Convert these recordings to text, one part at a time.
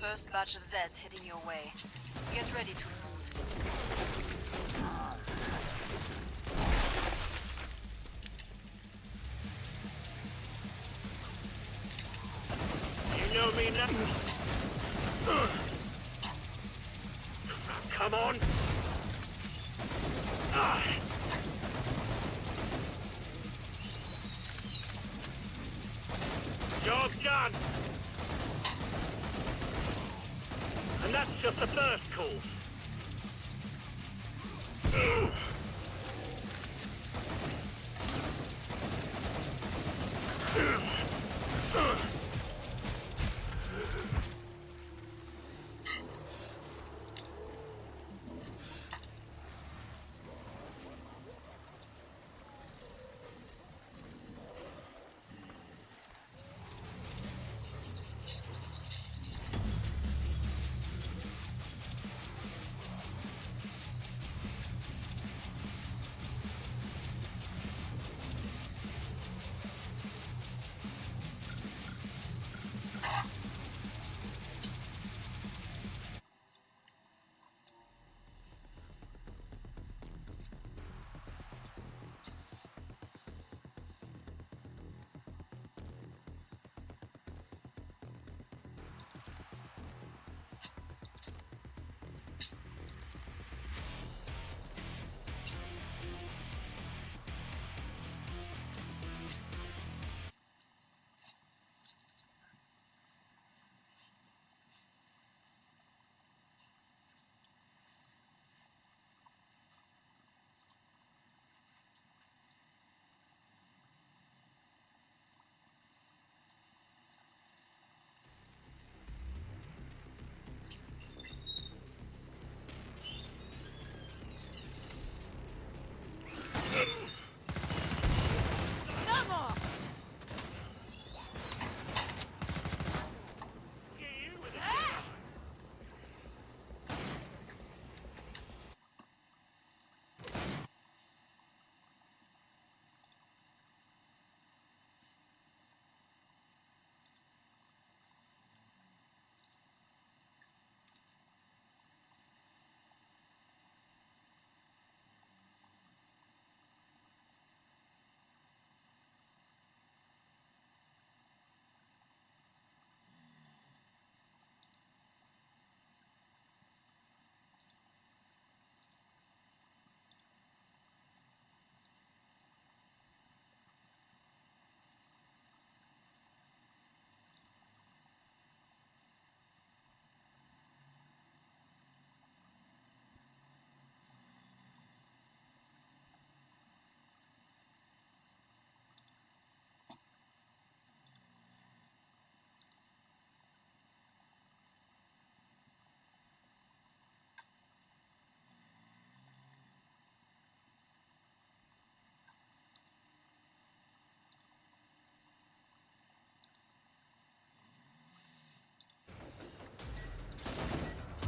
First batch of Zeds heading your way. Get ready to mold. You know me now. Come on. Job done. And that's just the first course.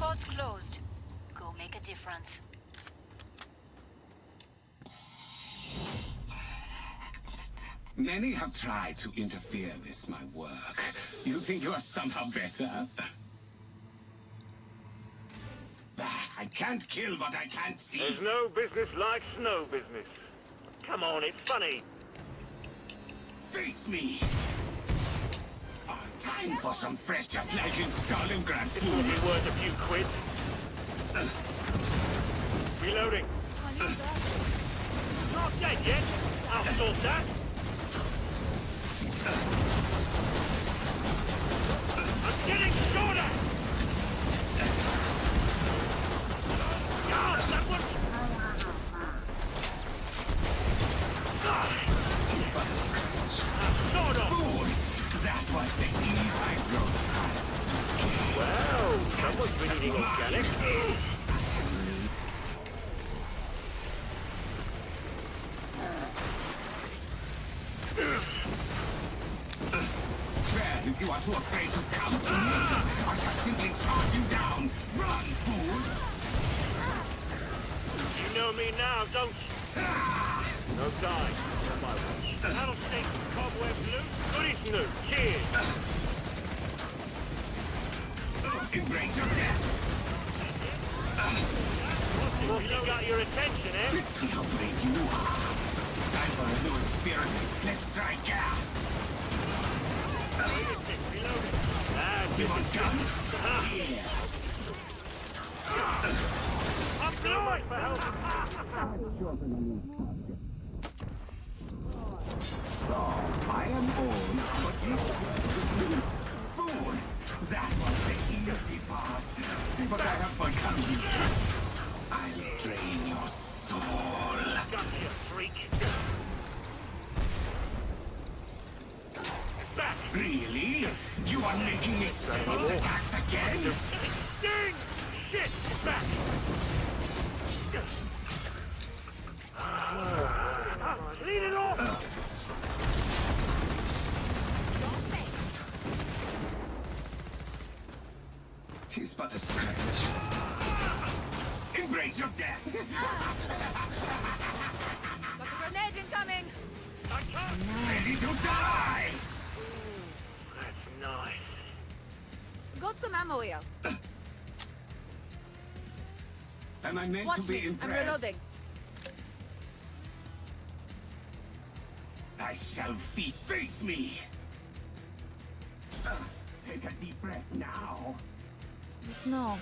Pod's closed. Go make a difference. Many have tried to interfere with my work. You think you are somehow better? I can't kill what I can't see. There's no business like snow business. Come on, it's funny. Face me! Time for some fresh, just like in Stalingrad. This will be worth a few quid. Reloading. Not dead yet. I'll sort that. I'm getting shorter! God, that one... Tis but a scratch. Sort of! Fools! That was the eve I grow tired of this game. Wow, someone's been eating organic. Well, if you are too afraid to come to me, I shall simply charge you down. Run, fools! You know me now, don't you? No time. On my watch. Rattlesnake cobweb loose. Good as new. Cheers. Embrace your death! Well, she got your attention, eh? Let's see how brave you are. Time for a new experiment. Let's try gas. Reloading. Ah, You want guns? Ah. Here. I'm going for help. I am old, but you fool. That was the easy part. But I have become you. I'll drain your soul. Gotcha, freak. Back. Really? You are making me sweat those attacks again? Sting! Shit! Back! Clean it off! Tis but a scratch. Embrace your death! Got a grenade incoming! I can't! Ready to die! That's nice. Got some ammo here. Am I meant Watch to be me. I'm impressed? reloading. I shall face me! Take a deep breath now. The snow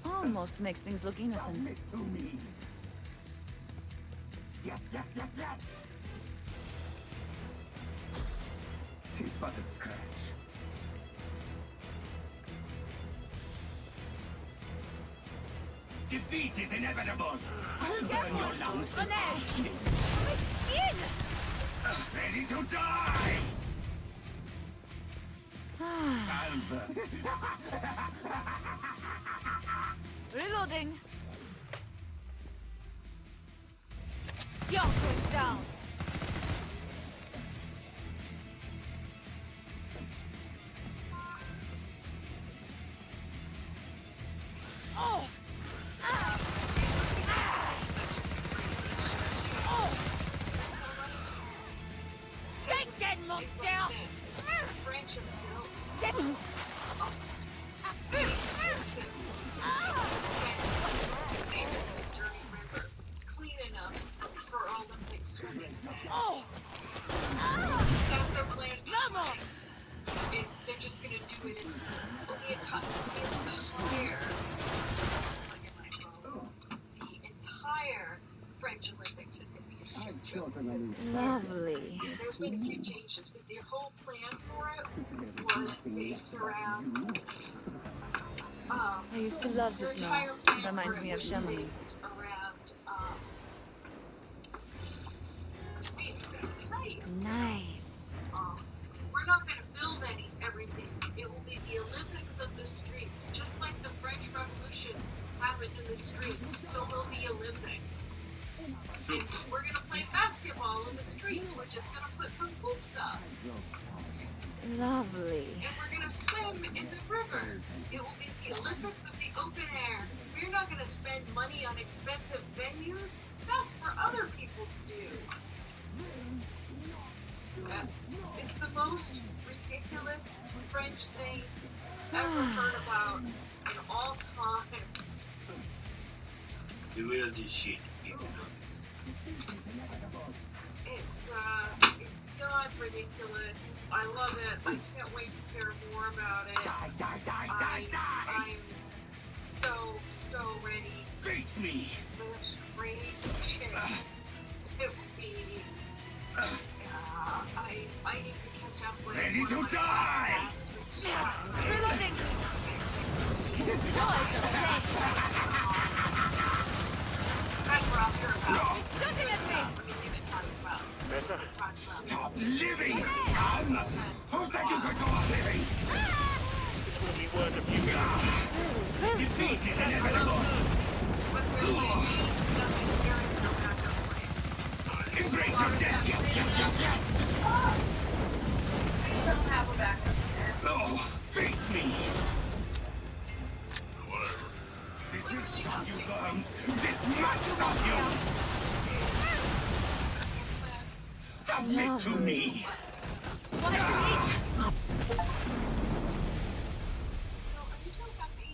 almost makes things look innocent. Submit to me. Yes. Tis but a scratch. Defeat is inevitable. I'll burn your lungs to Grenade! ashes. My skin! Ready to die! I'll burn. Reloading. You're going down. Oh! Ah! Oh! Take that monster! French and built Zip! famous the dirty river, clean enough for Olympic swimming. Oh! That's their plan for Come on! swimming. Is they're just gonna do it in the entire French Olympics is gonna be a shit show. Lovely. There's been a few changes, but their whole plan for it was based around I used to love the their snow. entire plan Reminds for me it of was Chamonix. based around Nice. we're not going to build everything. It will be the Olympics of the streets, just like the French Revolution happened in the streets. So will the Olympics. And we're going to play basketball in the streets. We're just going to put some hoops up. Lovely. And we're going to swim in the river. It will be the Olympics of the open air. We're not going to spend money on expensive venues. That's for other people to do. Yes. It's the most ridiculous French thing ever heard about in all time. The weirdest shit economics. It's beyond ridiculous. I love it. I can't wait to hear more about it. I'm so ready. Face me! There's crazy shit. It will be. I need to catch up with. Ready one to of my die! podcasts, which is Reloading. That's what I'm here about. Shooting at me. What are you gonna talk about? Better? Stop living, scum! Who said you could go on living? This will be worth a few minutes. Defeat is inevitable! What's there to do? Nothing. There is no backup plan. Embrace your death! Yes! I don't have a backup plan. Oh, face me! Whatever. This will stop you, worms! This must stop you! Submit to me! No, are you so happy?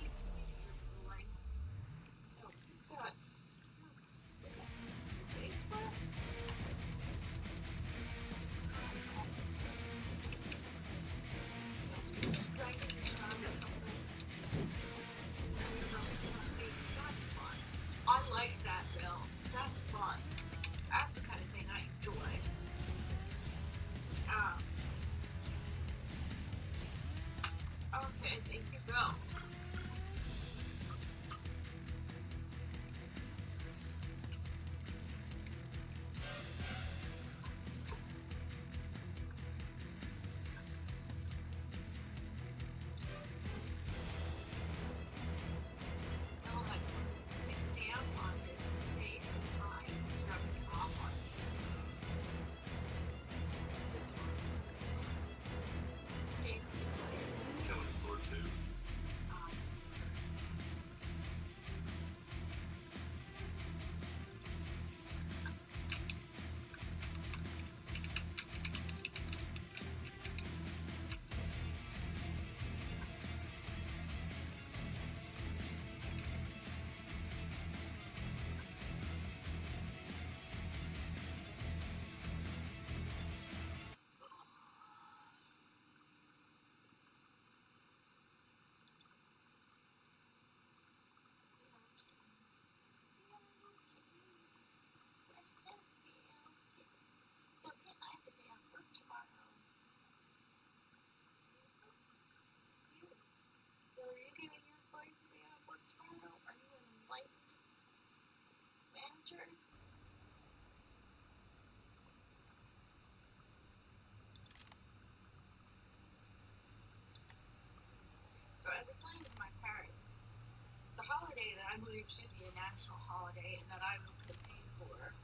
should be a national holiday and that I will campaign for.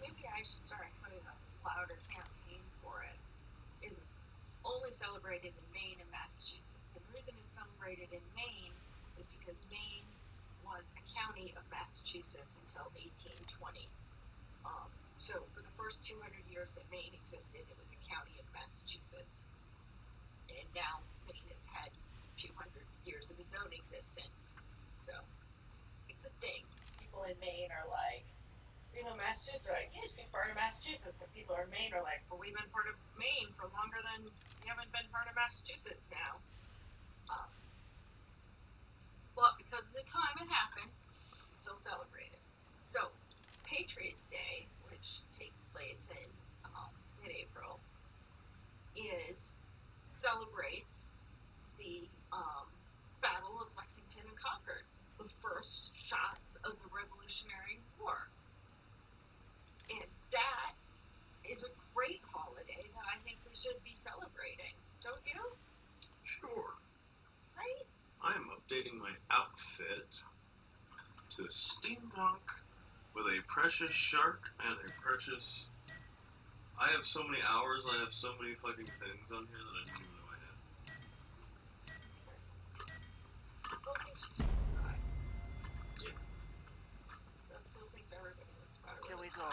Maybe I should start putting a louder campaign for it. It is only celebrated in Maine and Massachusetts. And the reason it's celebrated in Maine is because Maine was a county of Massachusetts until 1820. So for the first 200 years that Maine existed, it was a county of Massachusetts. And now Maine has had 200 years of its own existence. So it's a thing. People in Maine are like, Massachusetts are like, you used to be part of Massachusetts. And people in Maine are like, well, we've been part of Maine for longer than we haven't been part of Massachusetts now. But because of the time it happened, it's still celebrated. So Patriots Day, which takes place in mid-April, celebrates the Battle of Lexington and Concord, the first shots of the Revolutionary War. And that is a great holiday that I think we should be celebrating. Don't you? Sure. Right? I am updating my outfit to a steampunk with a precious shark and a precious... I have so many hours, I have so many fucking things on here that I didn't even know I had. Phil thinks you should tie. Yeah. Phil thinks everybody looks better. Here we go.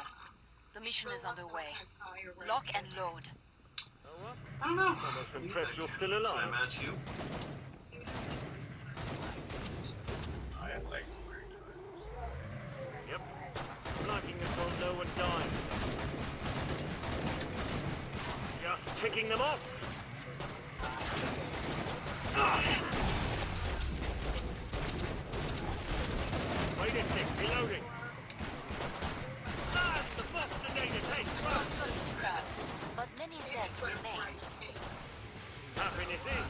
The mission is Phil wants to underway. wear a tie or wear Lock a and load. Oh, what? I don't know. Almost What do you impressed think? you're still Should I alive. match you? I like wearing it. Yep. Liking this whole no one dying. Just ticking them off. Wait a sec, reloading. That's the Boston data take. But many Zeds remain. Happiness is.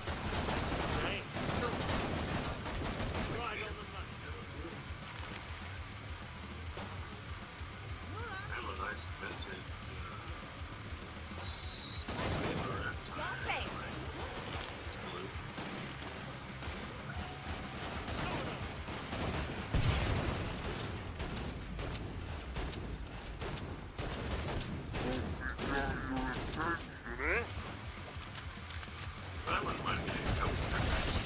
Hey. Right on the money. I have a nice vintage sailor attire. It's blue. But I wouldn't mind getting a couple pictures.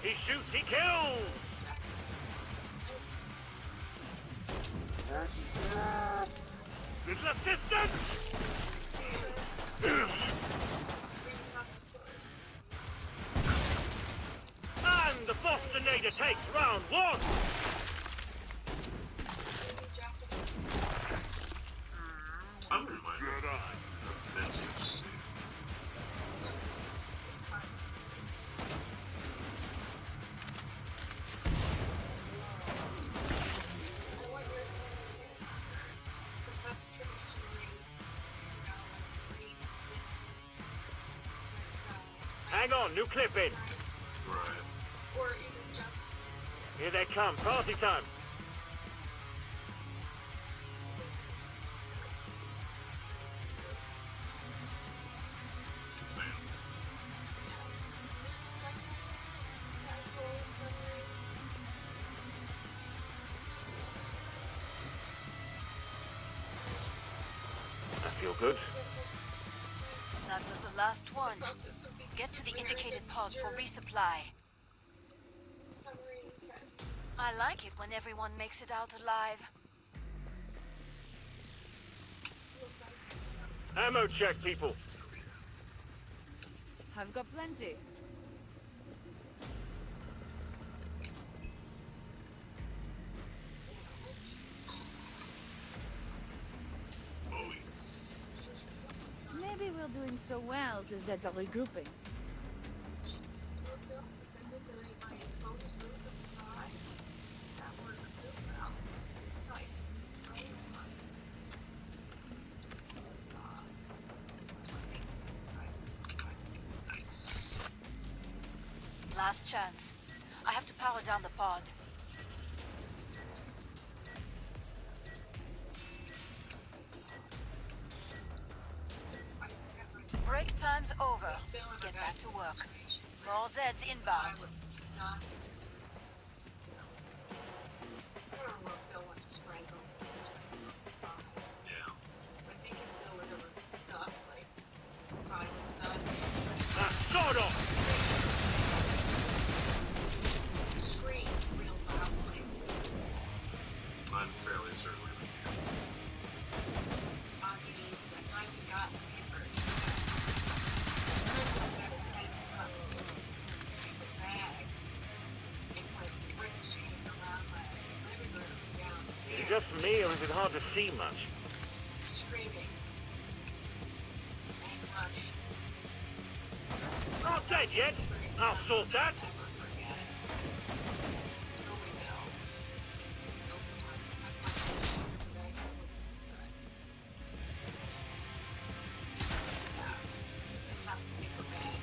He shoots, he kills! This assistance! And the Bostonator takes round one! I wouldn't mind a vintage suit. Hang on, new clip in. Right. Or even just Here they come, party time. I feel good. That was the last one. Get to the indicated pod for resupply. I like it when everyone makes it out alive. Ammo check, people. I've got plenty. Bowie. Maybe we're doing so well, the Zeds are regrouping. Last chance. I have to power down the pod. Break time's over. Get back to work. More Zeds inbound. Finds it hard to see much. Screaming. And running. Not dead yet. I'll sort that. Never forget. No, we will. Those times have very close since then. Yeah. They have to make a bad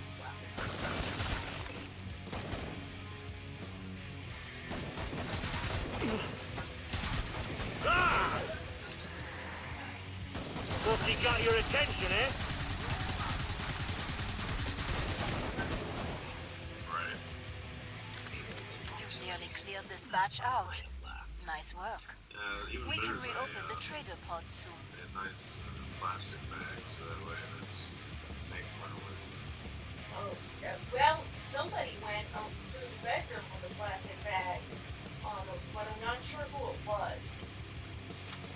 Ah! Thought he got your attention, eh? Right. You've nearly cleared this batch out. Nice work. Even We better can if reopen I, the trader pod soon. in nice plastic bags, so that way it's make runaways. Oh, yeah. Well, somebody went through the bedroom with a plastic bag, but I'm not sure who it was.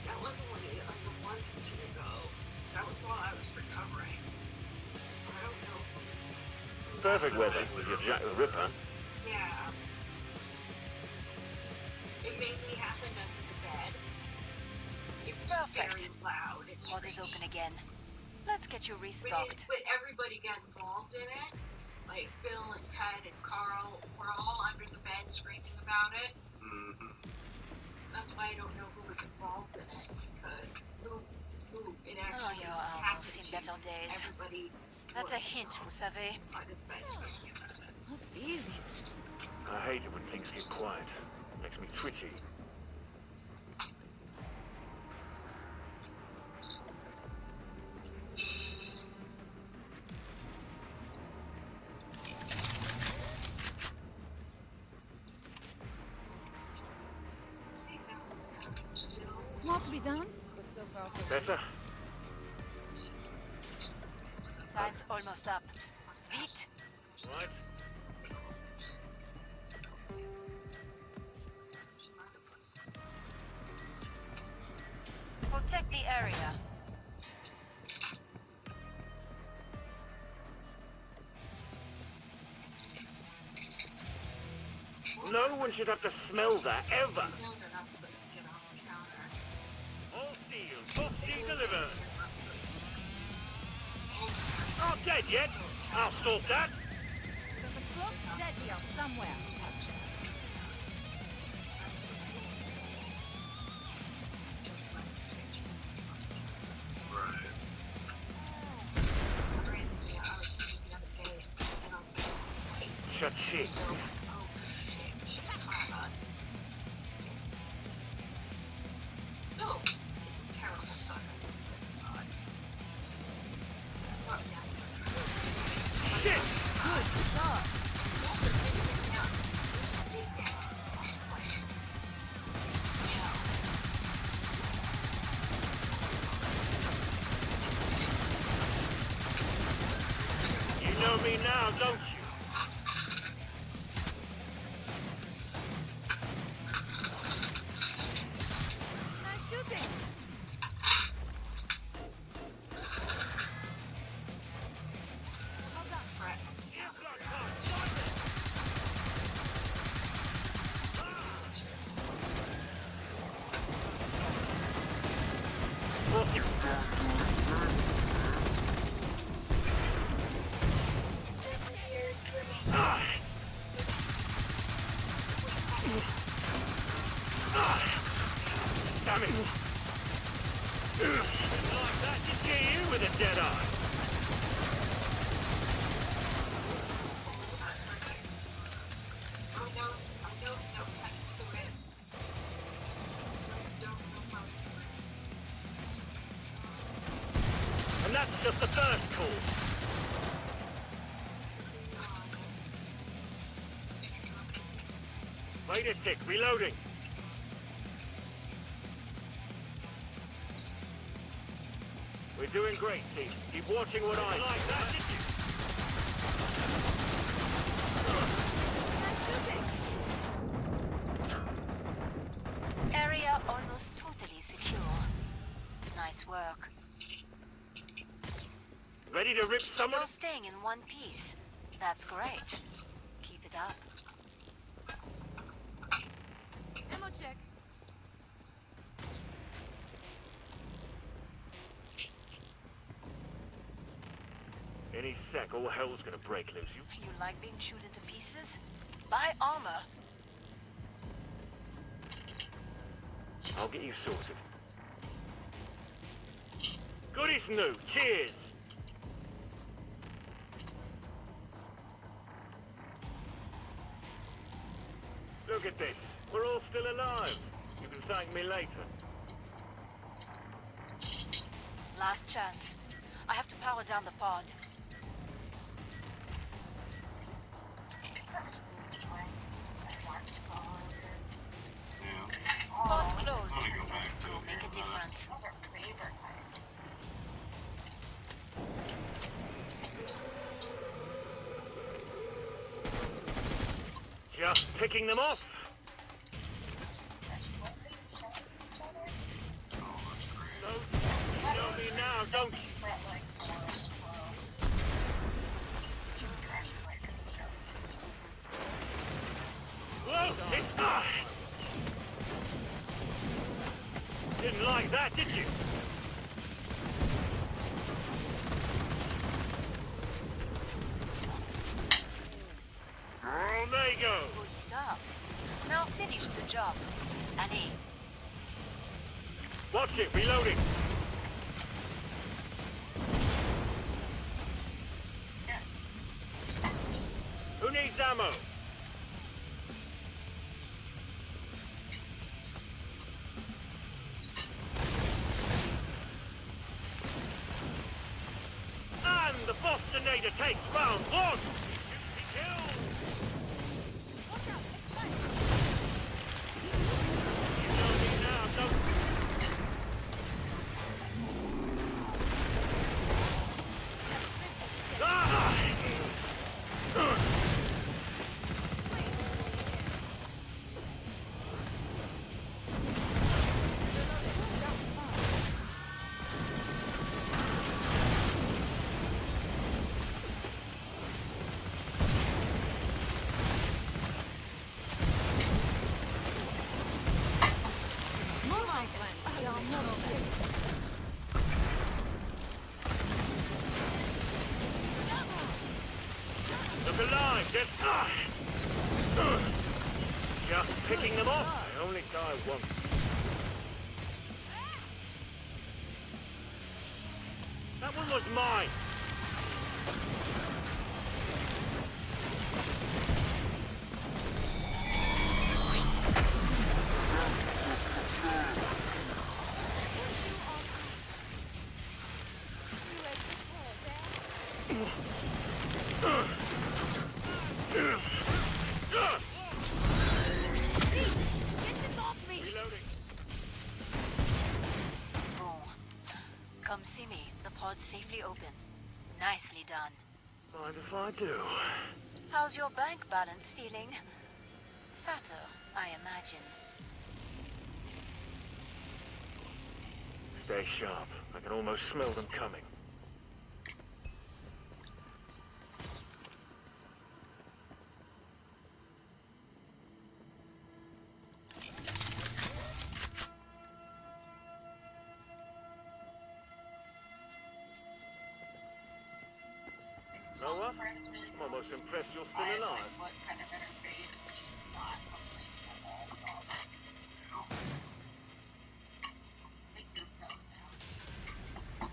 That wasn't when I wanted to go. That was while I was recovering. I don't know. Perfect weather with your Jack the Ripper. Yeah. It mainly happened under the bed. It was very Perfect. loud. It's Pod is open again. Let's get you restocked. But everybody got involved in it. Like Bill and Ted and Carl were all under the bed screaming about it. Mm-hmm. That's why I don't know who was involved in it, because who it actually your arm will happened see to. better days. Everybody That's a was hint, vous savez. under the bed screaming about it. Not easy. I hate it when things get quiet. Makes me twitchy. More to be done, but so far so good. Better? Time's almost up. Vite! Right? Protect the area. No one should have to smell that, ever! No, they're not supposed to get on the counter. All sealed, boxing delivered. They're not supposed to. Not dead yet. I'll sort that. So the clock said here somewhere. Right. Cha-ching. Oh shit, she caught us. No, it's a terrible sucker. It's not. Oh, yeah, it's Shit! Good God. You know me now, don't you? Nice shooting. Damn it! Like that just get you with a dead eye. I know he knows how to do it. Just don't know how to do it. And that's just the first call. Wait a tick, reloading. We're doing great, team. Keep watching what I like that, did you? Nice shooting. Area almost totally secure. Nice work. Ready to rip someone? You're staying in one piece. That's great. Keep it up. Ammo check. Any sec, all hell's gonna break loose. You You like being chewed into pieces? Buy armor. I'll get you sorted. Good as new. Cheers. Look at this. We're all still alive. You can thank me later. Last chance. I have to power down the pod. Pod's closed. It will make a difference. Just picking them off. No, you know me now, don't you? Whoa! It's didn't like that, did you? Oh, there you go. Good start. Now finish the job. Allez. Watch it, reloading. Who needs ammo? And the Bostonator takes round one. Kill. Watch out, it's fine. You know me now, don't you? Ah! Look alive, just picking them off. I only die once. That one was mine. Reloading. Boom. Come see me. The pod's safely open. Nicely done. Mind if I do? How's your bank balance feeling? Fatter, I imagine. Stay sharp. I can almost smell them coming. Know what? I'm almost impressed you're still alive. What kind of interface that you're not complaining about. Take your pills now.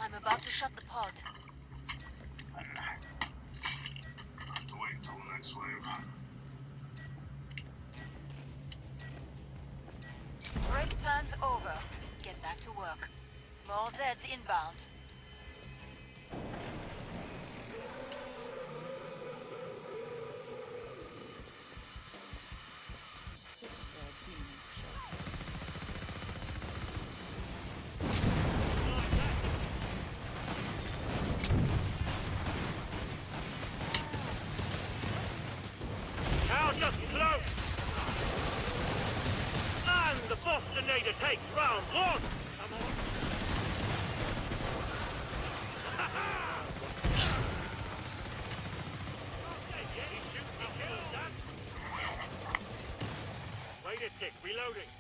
I'm about to shut the pod. I'll have to wait until the next wave. Break time's over. Get back to work. More Zeds inbound. Now just close! And the Bostonator takes round one! Come on! Wait a tick, reloading.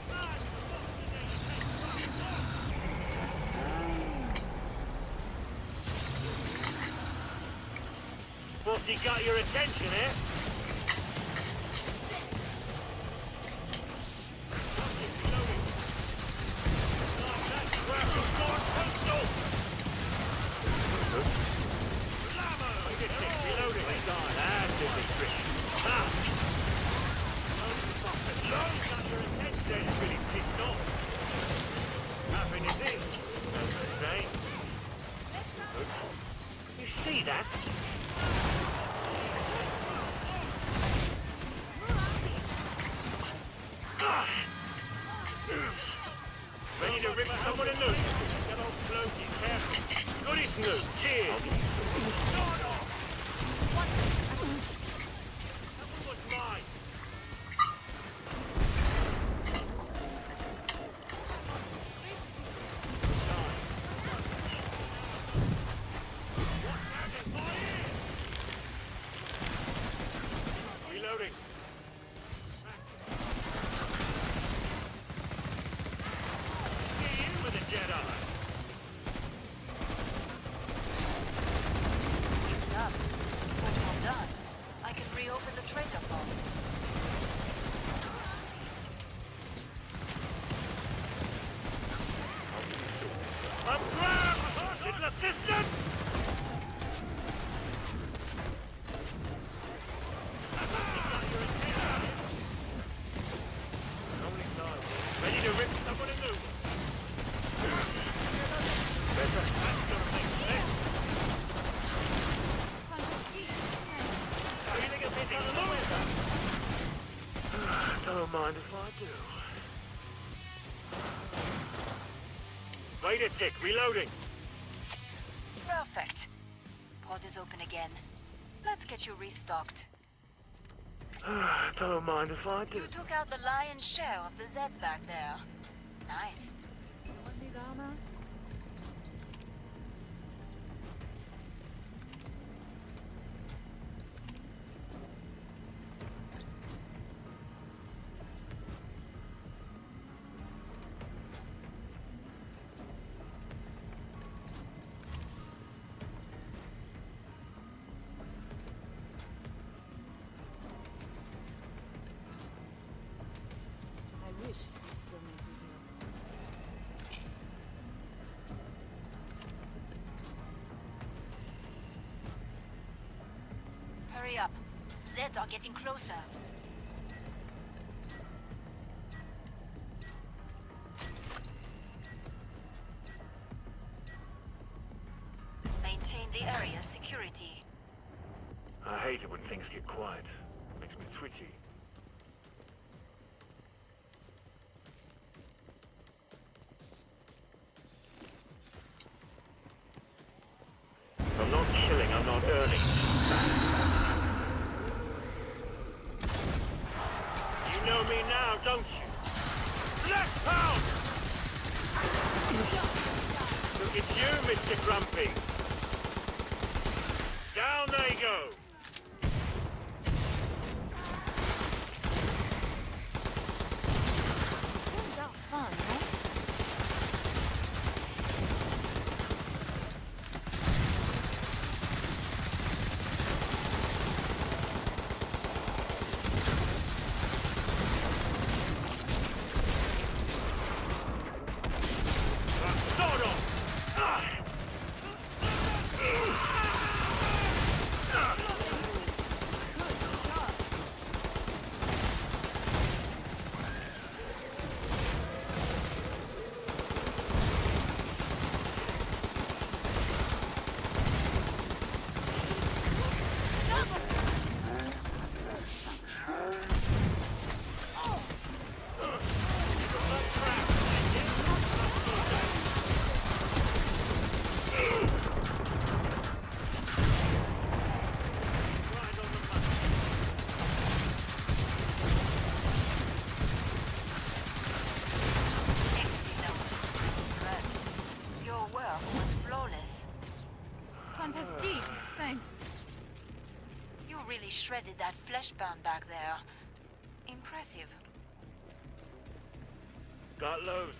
And the Bostonator takes He got your attention, eh? You see that? Ready to rip someone a new? Get old floaty, careful. Goody Snoop, cheers. That one was mine. Reloading. See you with a Jedi. Keep up. When you're done, I can reopen the traitor pod. Up grab! Little assistant! Ready to rip someone a new one. Better. That's gonna make sense. Feeling a bit under the weather? Don't mind if I do. Wait a tick, reloading. Perfect. Pod is open again. Let's get you restocked. Don't mind if I do. You took out the lion's share of the Zeds back there. Nice. I wish she still may be here. Hurry up. Zeds are getting closer. Maintain the area's security. I hate it when things get quiet. Makes me twitchy. I'm not killing, I'm not earning. You know me now, don't you? Black Pound! It's you, Mr. Grumpy. Down they go. Turns out fun, huh? Fantastic, thanks. You really shredded that flesh band back there. Impressive. Got loads.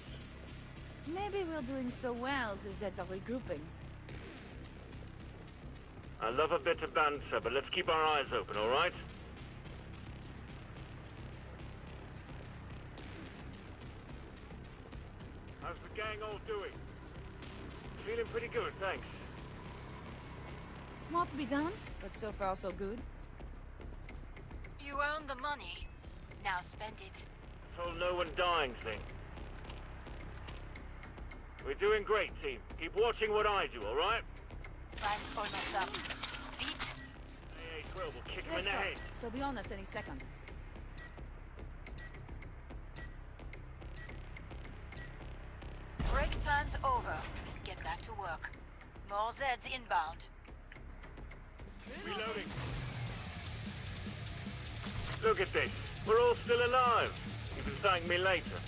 Maybe we're doing so well, the Zeds are regrouping. I love a bit of banter, but let's keep our eyes open, all right? How's the gang all doing? Feeling pretty good, thanks. More to be done, but so far so good. You earned the money. Now spend it. This whole no one dying thing. We're doing great, team. Keep watching what I do, all right? Time's almost up. Beat. AA-12 will kick him in Let's the talk. head. They'll be on us any second. Break time's over. Get back to work. More Zeds inbound. Reloading. Look at this. We're all still alive. You can thank me later.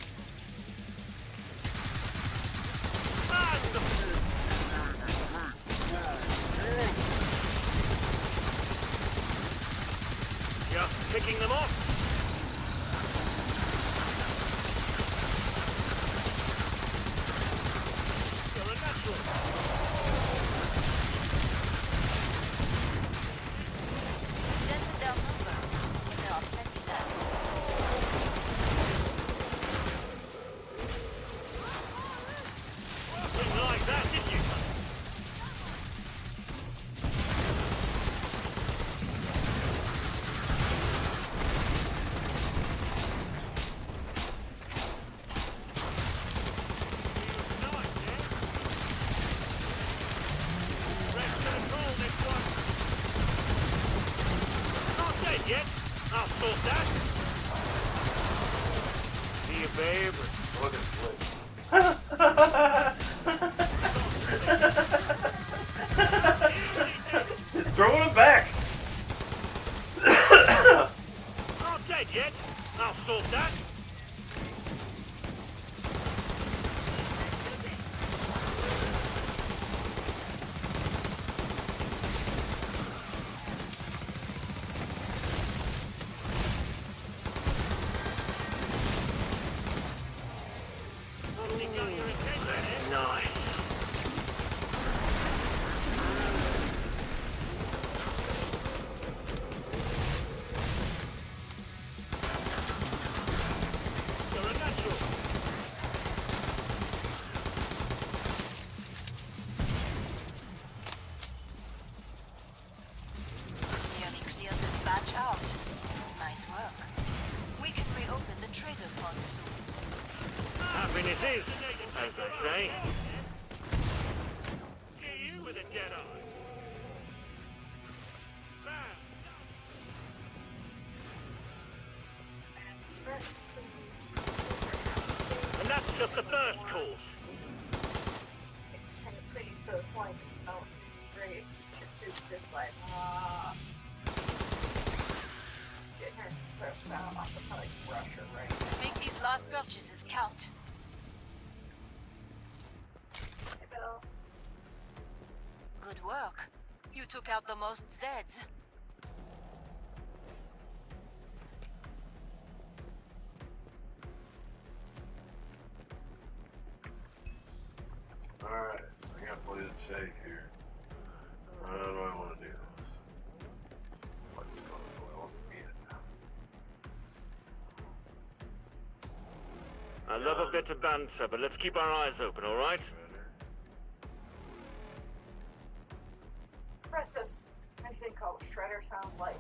Just picking them off. You're a natural. Dented down numbers. There are plenty left. Didn't like that, did you? Yet? I'll sort that. See you, babe. Look at Flint. Just throwing it back. Not dead yet. I'll sort that. That's nice. You're a natural. Nearly cleared this batch out. Nice work. We can reopen the trader pod soon. Happiness is, as they say. Get you with a dead eye. Bam. And that's just the first course. Kind of playing to the point is not great. It's just like, get her throws down off the like brush her right. Make these last purchases count. Good work. You took out the most Zeds. Alright, I got plenty to say here. How do I want to do this? What do I want to be at? I love a bit of banter, but let's keep our eyes open, all right? Fred says anything called Shredder sounds like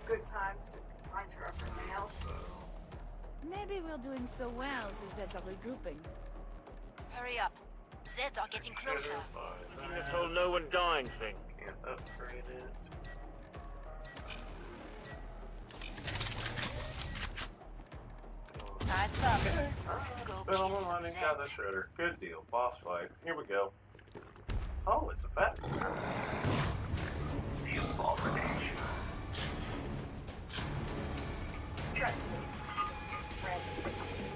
good times. Reminds her of her nails. Maybe we're doing so well, the Zeds are regrouping. Hurry up. Zeds are getting closer. This whole no one dying thing. Can't upgrade it. Time's up. Go Spell kill my some money, got the Zeds. shredder. Good deal. Boss fight. Here we go. Oh, it's a fat one. The abomination. Fred. Fred.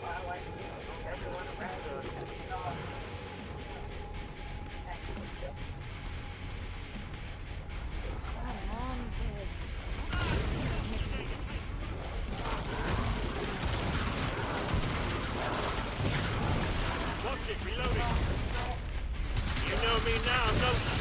I like everyone around her is actually jokes. Come on, Zeds. Watch it, reloading. You know me now, don't you?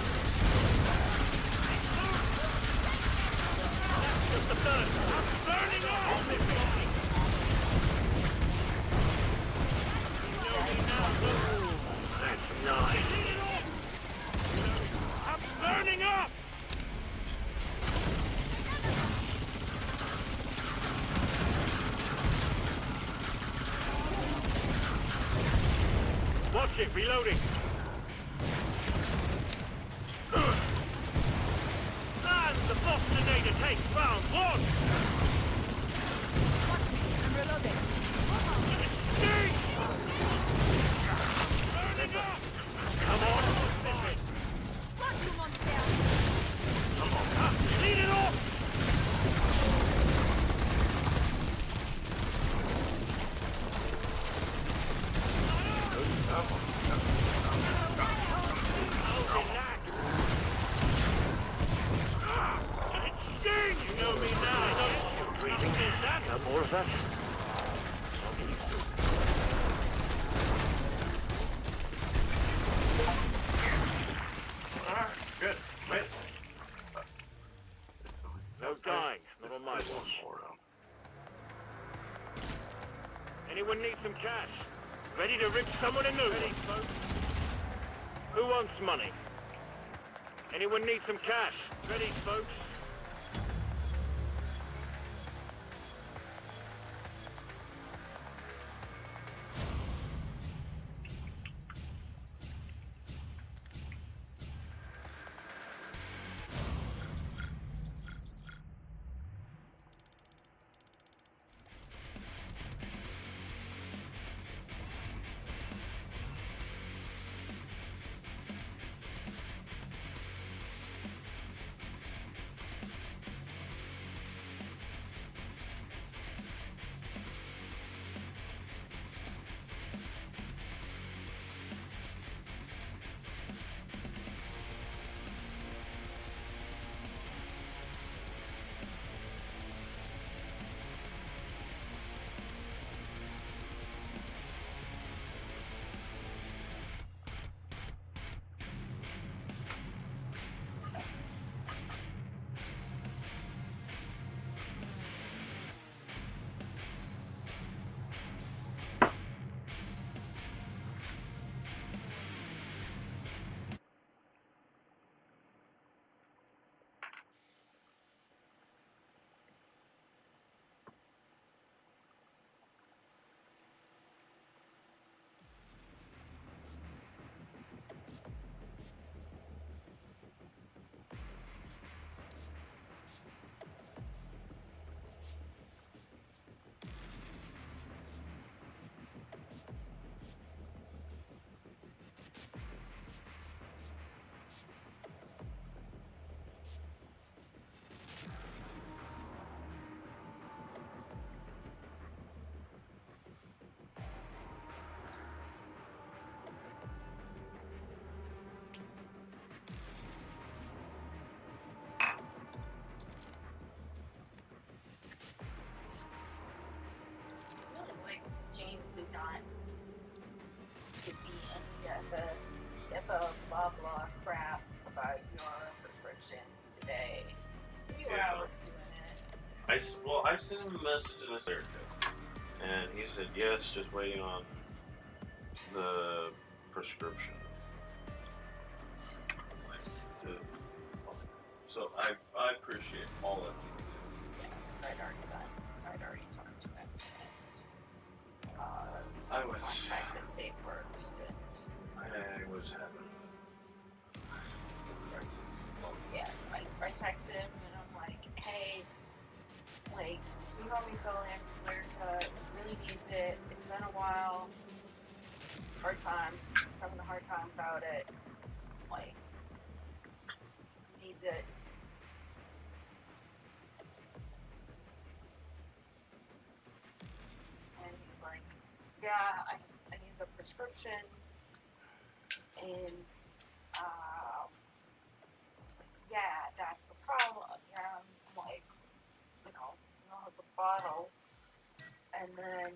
Watch it, reloading. And the Bostinator takes round one. Watch me. I'm reloading. It stinks! Burn it up! Come on, flip it. Run, you monster! Come on, lead it off! It stings! You know me now. Still breathing. No more of that. I'll get you soon. Alright, good. Wait. No dying. Not on my watch. Anyone need some cash? Ready to rip someone a new one? Ready, folks? Who wants money? Anyone need some cash? Ready, folks? Really like James did not give me any of the HIPAA blah blah crap about your prescriptions today. So you were Yeah. out doing it. I sent him a message and I said, and he said yes, just waiting on the prescription. So I appreciate all of you. Yeah, I'd already done. I'd already talked to him. And, I was contacted Safe Works and I was having. yeah, I text him and I'm like, hey, like, can you help me fill in clear cut? Really needs it. It's been a while. It's a hard time. He's having a hard time about it. Like, needs it. And he's like, yeah, I need the prescription. And, yeah, that's the problem. Yeah, I'm like, you know, the bottle. And then,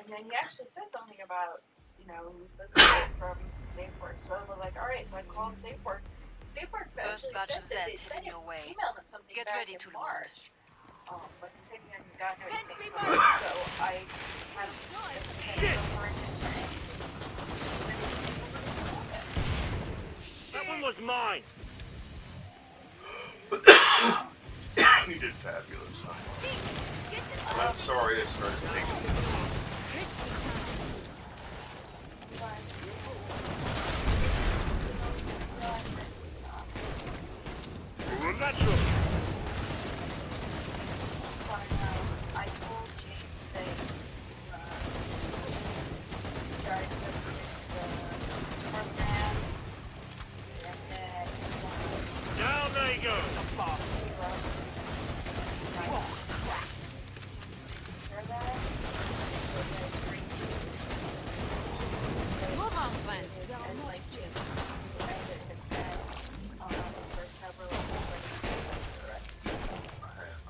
he actually said something about, you know, he was supposed to get it from SafeWorks. So I was like, alright, so I called SafeWorks. SafeWorks First actually batch said of that they Zeds sent heading your way. emailed them something Get back ready in to load. March. But he said he hadn't gotten anything Hands me from back. it, so I had to send Shit. it over and That one was mine. You did fabulous, huh? Chief, get sorry I started taking Natural. I told James that started the program and that Down they go. Move on, friends. as like Jim as it has been for several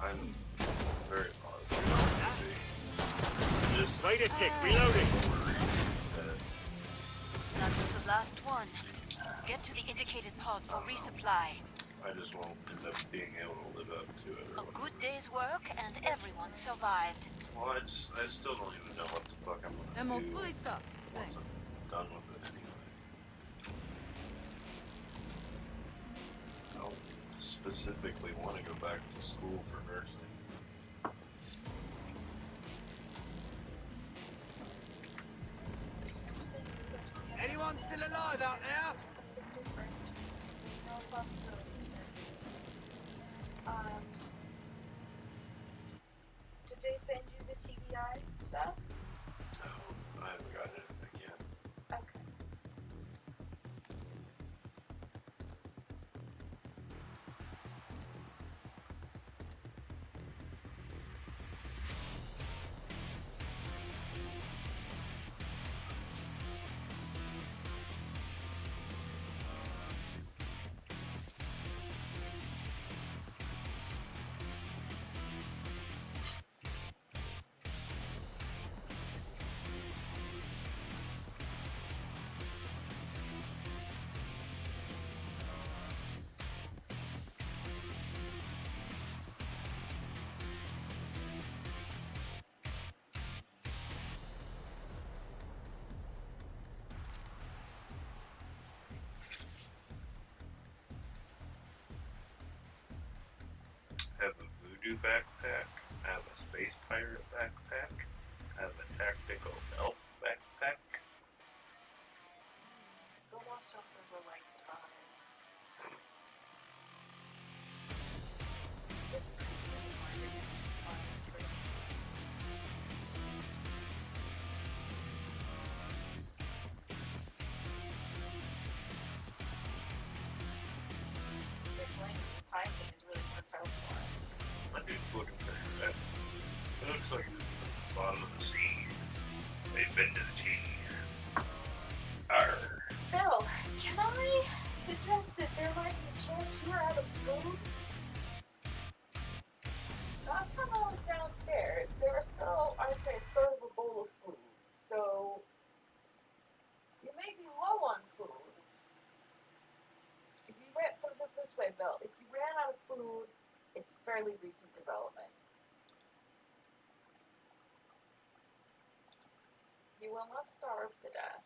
I'm very positive. Just Wait a tick, reloading. That was the last one. Get to the indicated pod for resupply. I just won't end up being able to live up to it. A good day's work and everyone survived. Well, I still don't even know what the fuck I'm gonna Ammo do fully stocked. once Thanks. I'm done with it anyway. I don't specifically want to go back to school for nursing. Anyone still alive out there? something different. No possibility here. Did they send you the TBI stuff? No, I haven't got anything yet. Okay. I have a voodoo backpack. I have a space pirate backpack. I have a tactical elf backpack. Go watch something for like times. It's pretty similar to this time first. They're playing the time thing has really worked out for it. My dude's looking pretty bad. It looks like he's at the bottom of the sea. They've been to the cheese. Arr. Bill, can I suggest that there might be a chance you are out of food? Last time I was downstairs, there was still, I would say, a third of a bowl of food. So, you may be low on food. If you ran, put it this way, Bill, if you ran out of food, it's fairly recent development. You will not starve to death.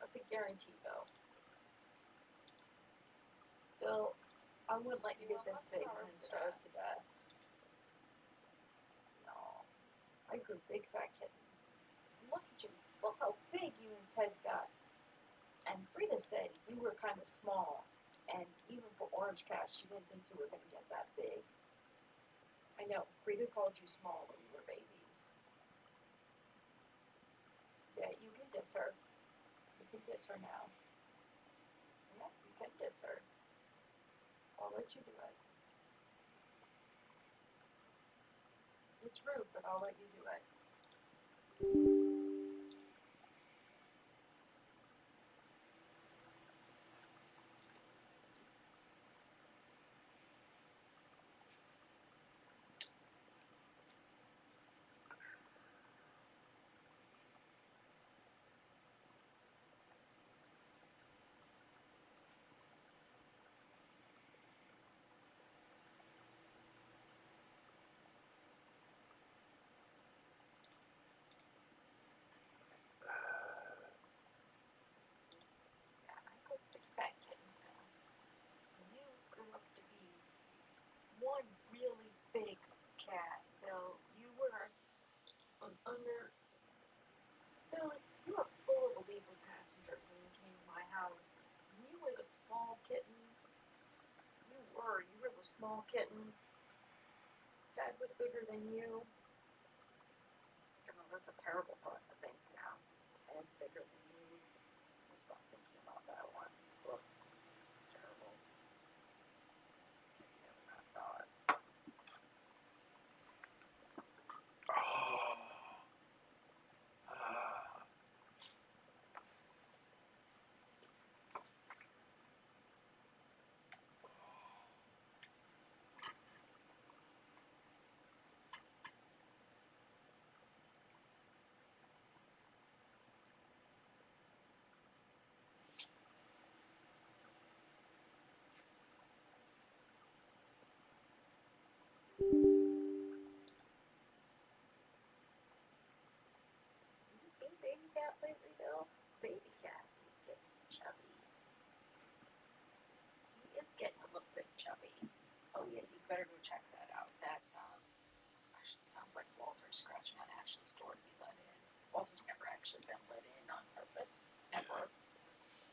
That's a guarantee, Bill. Bill, I wouldn't let you get this big and then starve to death. No. I grew big fat kittens. Look at you. Look how big you and Ted got. And Frida said you were kind of small. And even for Orange Cash, she didn't think you were going to get that big. I know. Frida called you small when you were babies. Yeah, you can diss her. You can diss her now. Yeah, you can diss her. I'll let you do it. It's rude, but I'll let you do it. were. You were the small kitten. Dad was bigger than you. Oh, that's a terrible thought to think now. Dad bigger than you. I'll stop thinking about that one. Ugh, terrible. Never that thought. Have you seen Baby Cat lately, Bill? Baby Cat is getting chubby. He is getting a little bit chubby. Oh yeah, you better go check that out. That sounds, gosh, it sounds like Walter scratching on Ashley's door to be let in. Walter's never actually been let in on purpose. Never.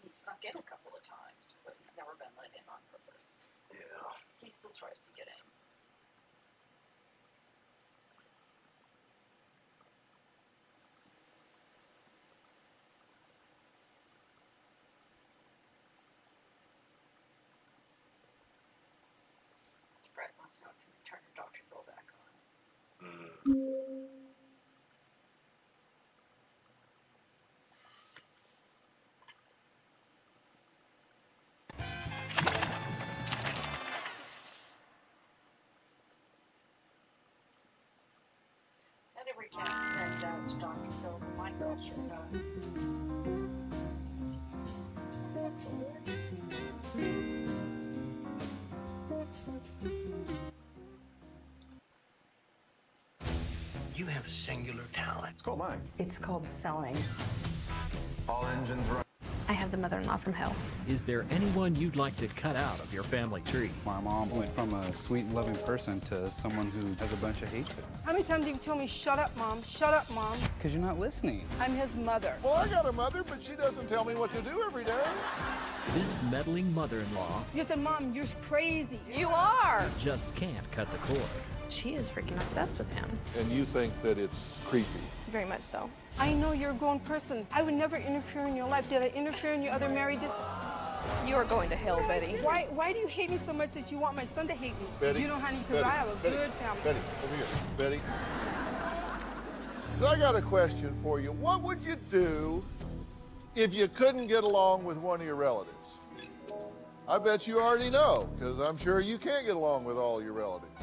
He's snuck in a couple of times, but he's never been let in on purpose. Yeah. He still tries to get in. Brett wants to know if you can turn your Dr. Phil back on. Not every cat turns out to Dr. Phil, but my girl sure does. That's so weird. You have a singular talent. It's called lying. It's called selling. All engines run. I have the mother-in-law from hell. Is there anyone you'd like to cut out of your family tree? My mom went from a sweet and loving person to someone who has a bunch of hatred. How many times have you told me, shut up, Mom, shut up, Mom? Because you're not listening. I'm his mother. Well, I got a mother, but she doesn't tell me what to do every day. This meddling mother-in-law You said, Mom, you're crazy. You are! just can't cut the cord. She is freaking obsessed with him. And you think that it's creepy. Very much so. I know you're a grown person. I would never interfere in your life. Did I interfere in your other marriages? You are going to hell, Betty. Why do you hate me so much that you want my son to hate me? Betty, You know, honey, because I have a good family. Betty, over here. Betty. So I got a question for you. What would you do if you couldn't get along with one of your relatives? I bet you already know, because I'm sure you can't get along with all your relatives.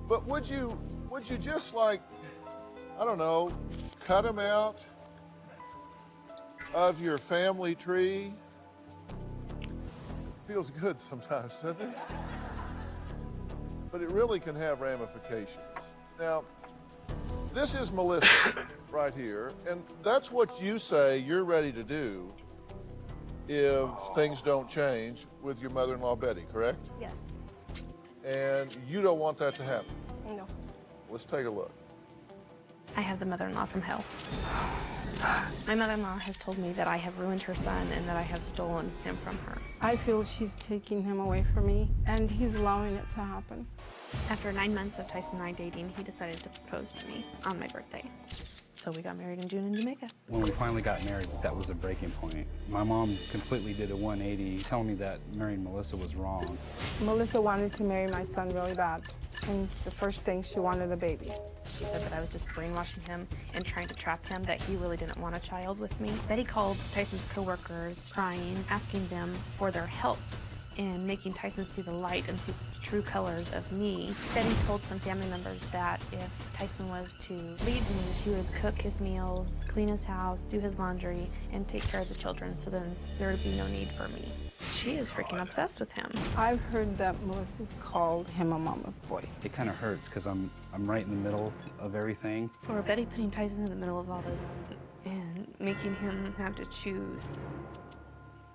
But would you just like, I don't know, cut them out of your family tree? Feels good sometimes, doesn't it? But it really can have ramifications. Now, this is Melissa right here, and that's what you say you're ready to do if things don't change with your mother-in-law, Betty, correct? Yes. And you don't want that to happen. No. Let's take a look. I have the mother-in-law from hell. My mother-in-law has told me that I have ruined her son and that I have stolen him from her. I feel she's taking him away from me, and he's allowing it to happen. After 9 months of Tyson and I dating, he decided to propose to me on my birthday. So we got married in June in Jamaica. When we finally got married, that was a breaking point. My mom completely did a 180, telling me that marrying Melissa was wrong. Melissa wanted to marry my son really bad, and the first thing, she wanted a baby. She said that I was just brainwashing him and trying to trap him, that he really didn't want a child with me. Betty called Tyson's coworkers, crying, asking them for their help in making Tyson see the light and see the true colors of me. Betty told some family members that if Tyson was to leave me, she would cook his meals, clean his house, do his laundry, and take care of the children, so then there would be no need for me. She is freaking obsessed with him. I've heard that Melissa's called him a mama's boy. It kind of hurts because I'm right in the middle of everything. For Betty putting Tyson in the middle of all this and making him have to choose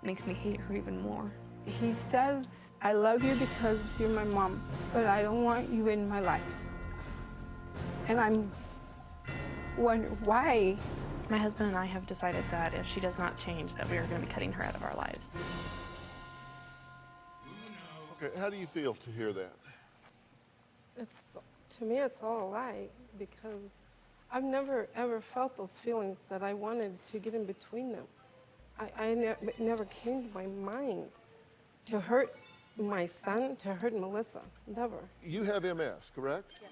makes me hate her even more. He says, I love you because you're my mom, but I don't want you in my life. And I'm wondering why. My husband and I have decided that if she does not change, that we are going to be cutting her out of our lives. Okay, how do you feel to hear that? It's, to me, it's all a lie because I've never ever felt those feelings that I wanted to get in between them. It never came to my mind to hurt my son, to hurt Melissa, never. You have MS, correct? Yes.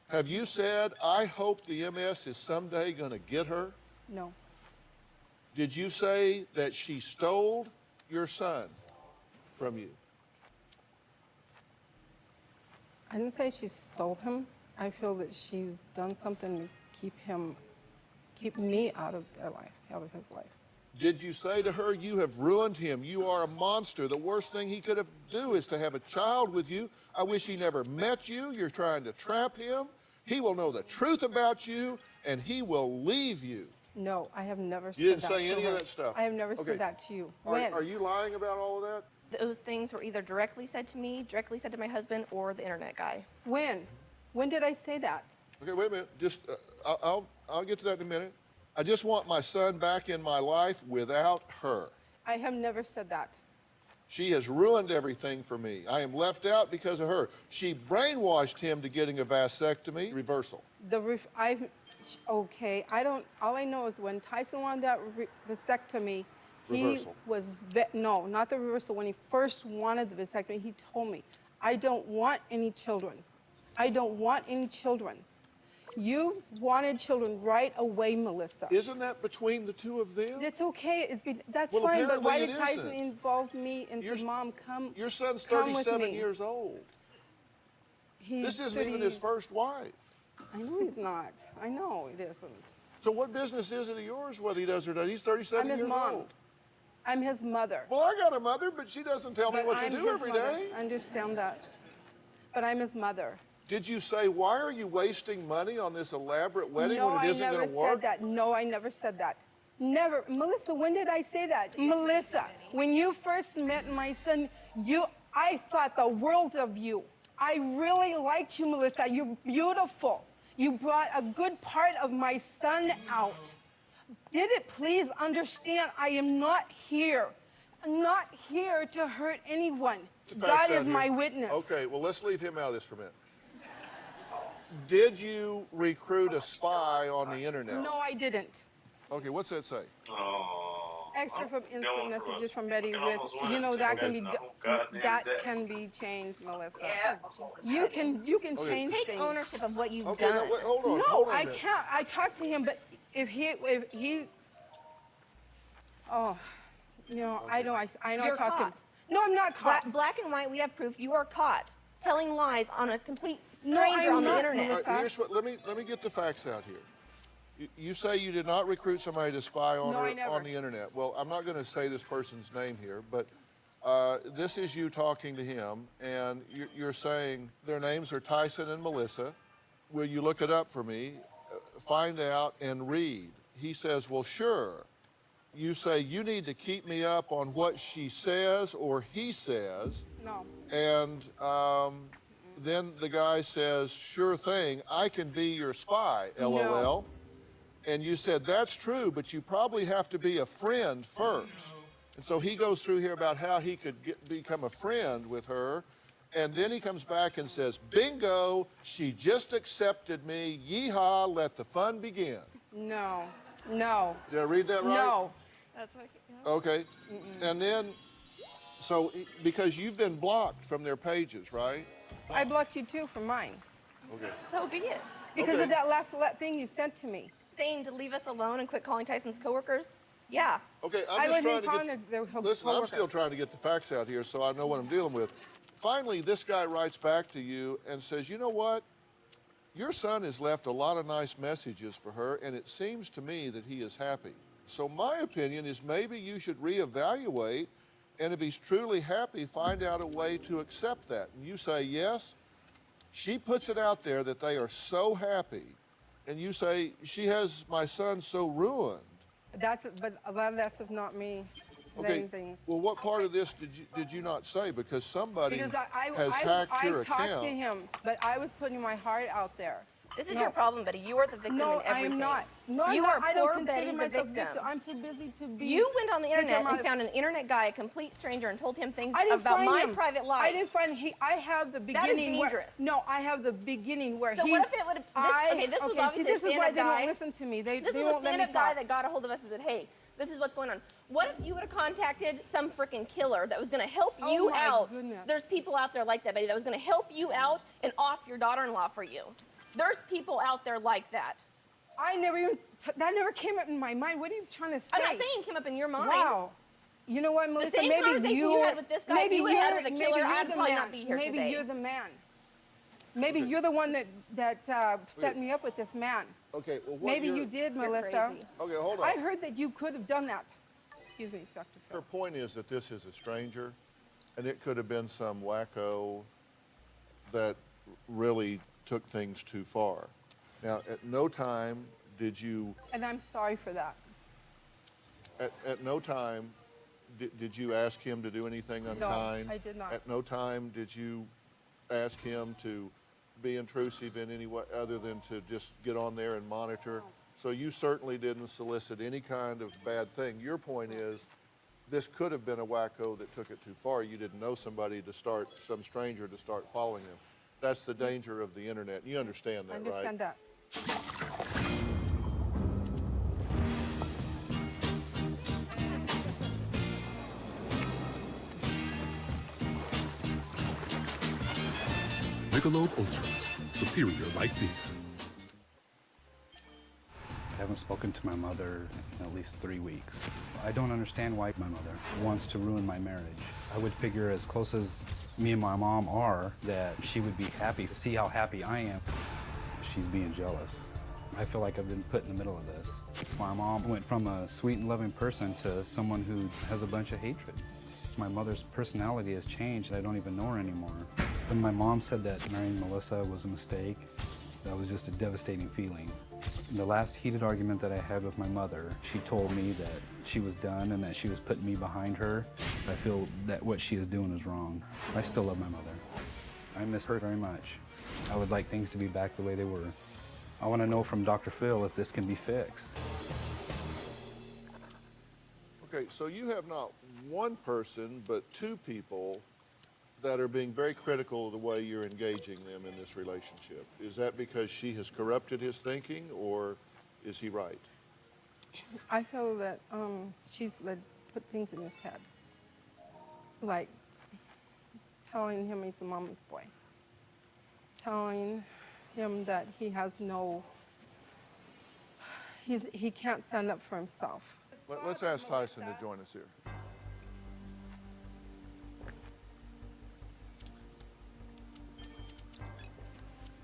Have you said, I hope the MS is someday going to get her? No. Did you say that she stole your son from you? I didn't say she stole him. I feel that she's done something to keep me out of their life, out of his life. Did you say to her, you have ruined him, you are a monster, the worst thing he could have do is to have a child with you, I wish he never met you, you're trying to trap him, he will know the truth about you, and he will leave you? No, I have never said that. You didn't say any to of her. that stuff? I have never Okay. said that to you. When? Are you lying about all of that? Those things were either directly said to me, directly said to my husband, or the internet guy. When? When did I say that? Okay, wait a minute. Just, I'll get to that in a minute. I just want my son back in my life without her. I have never said that. She has ruined everything for me. I am left out because of her. She brainwashed him to getting a vasectomy. Reversal. Okay, all I know is when Tyson wanted that vasectomy, Reversal. he was, no, not the reversal. When he first wanted the vasectomy, he told me, I don't want any children. I don't want any children. You wanted children right away, Melissa. Isn't that between the two of them? It's okay. That's Well, fine. But why apparently did it Tyson isn't. involve me and said, Mom, come? Your son's come with 37 me." years old. He's This isn't even his first wife. I know he's not. I know it isn't. So what business is it of yours whether he does or doesn't? He's 37 I'm his years mom. old. I'm his mother. Well, I got a mother, but she doesn't tell me But what to I'm do his every mother. day. I understand that. But I'm his mother. Did you say, why are you wasting money on this elaborate wedding No, when it isn't going to work? I never said that. No, I never said that. Never. Melissa, when did I say that? Melissa, when you first met my son, I thought the world of you. I really liked you, Melissa. You're beautiful. You brought a good part of my son out. Did it please understand I am not here. I'm not here to hurt anyone. God is my witness. Okay, well, let's leave him out of this for a minute. Did you recruit a spy on the internet? No, I didn't. Okay, what's that say? Extra from instant messages from Betty with, that can be can be changed, Melissa. Yeah. You can change Take things. ownership of what you've Okay, done. no, wait, hold on. No, hold on a I minute. can't. I talked to him, but if he, I know I You're talked to him. caught. No, I'm not caught. Black and white, we have proof you are caught telling lies on a complete No, stranger I'm on the not, internet. Melissa. Here's what, let me get the facts out here. You say you did not recruit somebody to spy on No, I her never. on the internet. Well, I'm not going to say this person's name here, but this is you talking to him, and you're saying their names are Tyson and Melissa. Will you look it up for me, find out, and read? He says, well, sure. You say you need to keep me up on what she says or he says. No. And then the guy says, sure thing, I can be your spy, LOL. No. And you said, that's true, but you probably have to be a friend first. And so he goes through here about how he could become a friend with her. And then he comes back and says, bingo, she just accepted me. Yeehaw, let the fun begin. No. No. Did I read that right? No. That's what Okay. And then, so because you've been blocked from their pages, right? I blocked you too from mine. Okay. So be it. Because Okay. of that last thing you sent to me. Saying to leave us alone and quit calling Tyson's coworkers? Yeah. Okay, I I'm just wasn't trying calling to their get, listen, I'm still coworkers. trying to get the facts out here so I know what I'm dealing with. Finally, this guy writes back to you and says, you know what? Your son has left a lot of nice messages for her, and it seems to me that he is happy. So my opinion is maybe you should reevaluate, and if he's truly happy, find out a way to accept that. And you say, yes. She puts it out there that they are so happy, and you say, she has my son so ruined. But a lot of that stuff not me saying things. Well, what part of this did you not say? Because somebody Because has hacked your I talked account. to him, but I was putting my heart out there. This is your problem, Betty. You are the victim No, in everything. I am not. No, you I'm are not. I don't poor consider Betty, the myself victim. I'm too busy to be. You went on the internet my- and found an internet guy, a complete stranger, and told him things I didn't about find my him. private life. I didn't find I have the That is beginning. Where, dangerous. no, I have the beginning where So he. what if it would have? Okay, this was okay, obviously see, this a is why stand-up they guy. don't listen to me. They This they was a won't let me stand-up guy talk. that got a hold of us and said, "Hey, this is what's going on." What if you would have contacted some freaking killer that was going to help Oh you my out? goodness. There's people out there like that, Betty, that was going to help you out and off your daughter-in-law for you. There's people out there like that. I never even. That never came up in my mind. What are you trying to say? I'm not saying it came up in your mind. Wow. You know what, Melissa? same maybe conversation you had with this guy, if Maybe you would've had you're- with a maybe killer, you're I'd the probably man. not be here maybe today. you're the man. Maybe you're the one that set me up with this man. Okay, well, what Maybe you're- you did, You're Melissa. crazy. Okay, hold on. I heard that you could have done that. Excuse me, Dr. Phil. Her point is that this is a stranger, and it could have been some wacko that really took things too far. Now, at no time did you, And I'm sorry for that. at no time did you ask him to do anything unkind? I did not. At no time did you ask him to be intrusive in any way other than to just get on there and monitor? So you certainly didn't solicit any kind of bad thing. Your point is, this could have been a wacko that took it too far. You didn't know somebody to start, some stranger to start following them. That's the danger of the internet. You understand that, I understand that. Michelob Ultra, superior light beer. I haven't spoken to my mother in at least 3 weeks. I don't understand why my mother wants to ruin my marriage. I would figure as close as me and my mom are, that she would be happy to see how happy I am. She's being jealous. I feel like I've been put in the middle of this. My mom went from a sweet and loving person to someone who has a bunch of hatred. My mother's personality has changed, and I don't even know her anymore. When my mom said that marrying Melissa was a mistake, that was just a devastating feeling. The last heated argument that I had with my mother, she told me that she was done and that she was putting me behind her. I feel that what she is doing is wrong. I still love my mother. I miss her very much. I would like things to be back the way they were. I want to know from Dr. Phil if this can be fixed. Okay, so you have not one person, but two people that are being very critical of the way you're engaging them in this relationship. Is that because she has corrupted his thinking, or is he right? I feel that she's put things in his head. Like telling him he's a mama's boy. Telling him that he has no, he can't stand up for himself. Let's ask Tyson to join us here.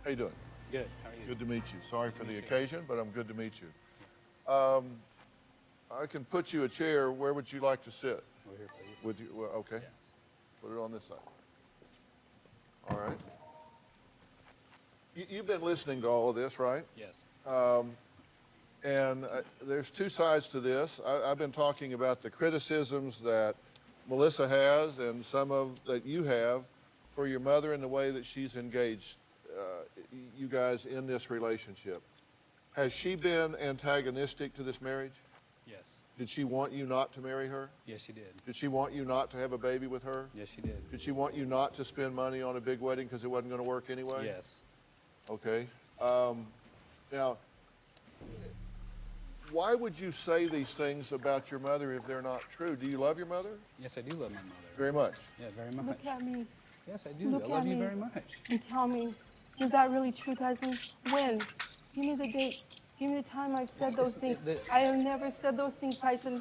How you doing? Good. How are you? Good to meet you. Sorry for the occasion, but I'm good to meet you. I can put you a chair. Where would you like to sit? Over here, please. Would you? Well, okay. Yes. Put it on this side. All right. You've been listening to all of this, right? Yes. And there's two sides to this. I've been talking about the criticisms that Melissa has and some of that you have for your mother and the way that she's engaged you guys in this relationship. Has she been antagonistic to this marriage? Yes. Did she want you not to marry her? Yes, she did. Did she want you not to have a baby with her? Yes, she did. Did she want you not to spend money on a big wedding because it wasn't going to work anyway? Yes. Okay. Now, why would you say these things about your mother if they're not true? Do you love your mother? Yes, I do love my mother. Very much. Yeah, very much. Look at me. Yes, I do. Look I love at you me very much. and tell me, is that really true, Tyson? When? Give me the dates. Give me the time I've said those things. I have never said those things, Tyson.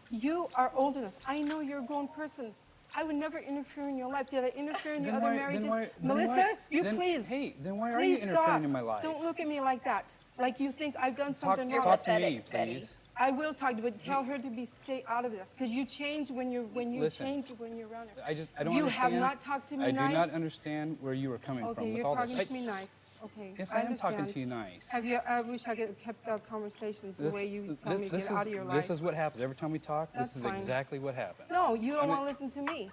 You are old enough. I know you're a grown person. I would never interfere in your life. Did I interfere in your other marriages? Melissa, please. Hey, then why are you interfering in my life? Don't look at me like that. Like you think I've done something wrong. Talk to me, please. I will talk to you, but tell her to stay out of this, because you change when you Listen, change when you're around her. I don't understand. You have not talked to me nice. I do not understand where you are coming from with you're all this. talking to me nice. Okay. Yes, I am talking to you nice. I wish I could have kept our conversations the way you tell me to get out of your life. This is what happens every time we talk. That's this is fine. exactly what happens. No, you don't want to listen to me.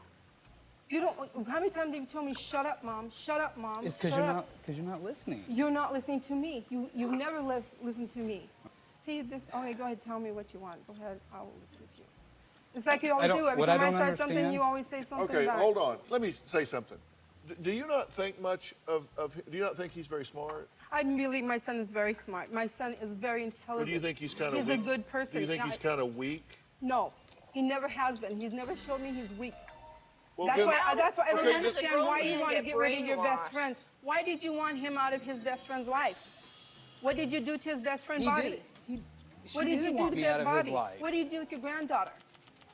You don't. How many times have you told me, "Shut up, mom. Shut up, mom"? It's because you're not listening. You're not listening to me. You've never listened to me. See this? Okay, go ahead. Tell me what you want. Go ahead. I will listen to you. It's like you always do. Every time I start something, you always say something. Okay, back. hold on. Let me say something. Do you not think much of? Do you not think he's very smart? I believe my son is very smart. My son is very intelligent. Or do you think he's kind of? He's a good person. Do you think he's kind of weak? No, he never has been. He's never showed me he's weak. Well, that's why I don't okay, understand why you want to get rid of your best friends. Why did you want him out of his best friend's life? What did you do to his best friend's body? What did you do to their body? What did you do with your granddaughter?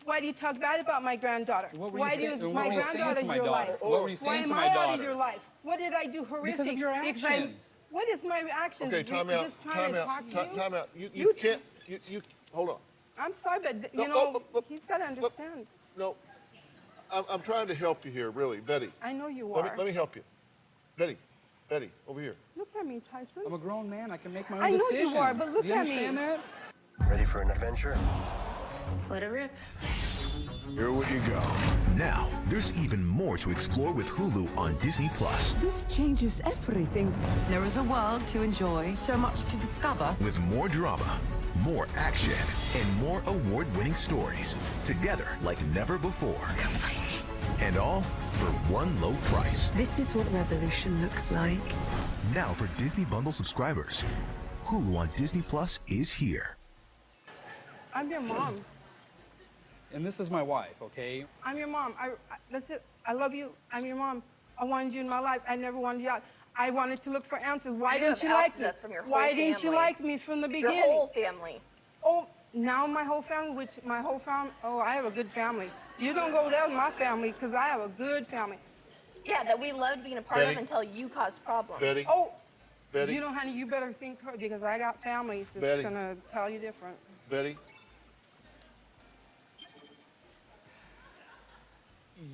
Why do you talk bad about my granddaughter? Why do my granddaughter your life? What were you saying to my Why am I out daughter? of your life? What did I do horrific? Because of your actions. What is my actions? Okay, time out. Time out. You can't. You hold on. I'm sorry, but you No, know, he's got to understand. No, I'm trying to help you here, really, Betty. I know you are. Let me help you, Betty, over here. Look at me, Tyson. I'm a grown man. I can make my own I know decisions. you are, but look Do you at me. understand that? Ready for an adventure? Let it rip. Here we go. Now, there's even more to explore with Hulu on Disney+. This changes everything. There is a world to enjoy, so much to discover. With more drama, more action, and more award-winning stories. Together like never before. And all for one low price. This is what revolution looks like. Now for Disney Bundle subscribers, Hulu on Disney Plus is here. I'm your mom. And this is my wife, okay? I'm your mom. That's it. I love you. I'm your mom. I wanted you in my life. I never wanted you out. I wanted to look for answers. Why didn't you like me? Why didn't you like me from the beginning? Your whole family. Oh, now my whole family, oh, I have a good family. You don't go there with my family because I have a good family. Yeah, that we loved being a part of until you caused problems. Betty. Oh, Betty. you know, honey, you better think because I got family that's Betty. going to tell you different. Betty.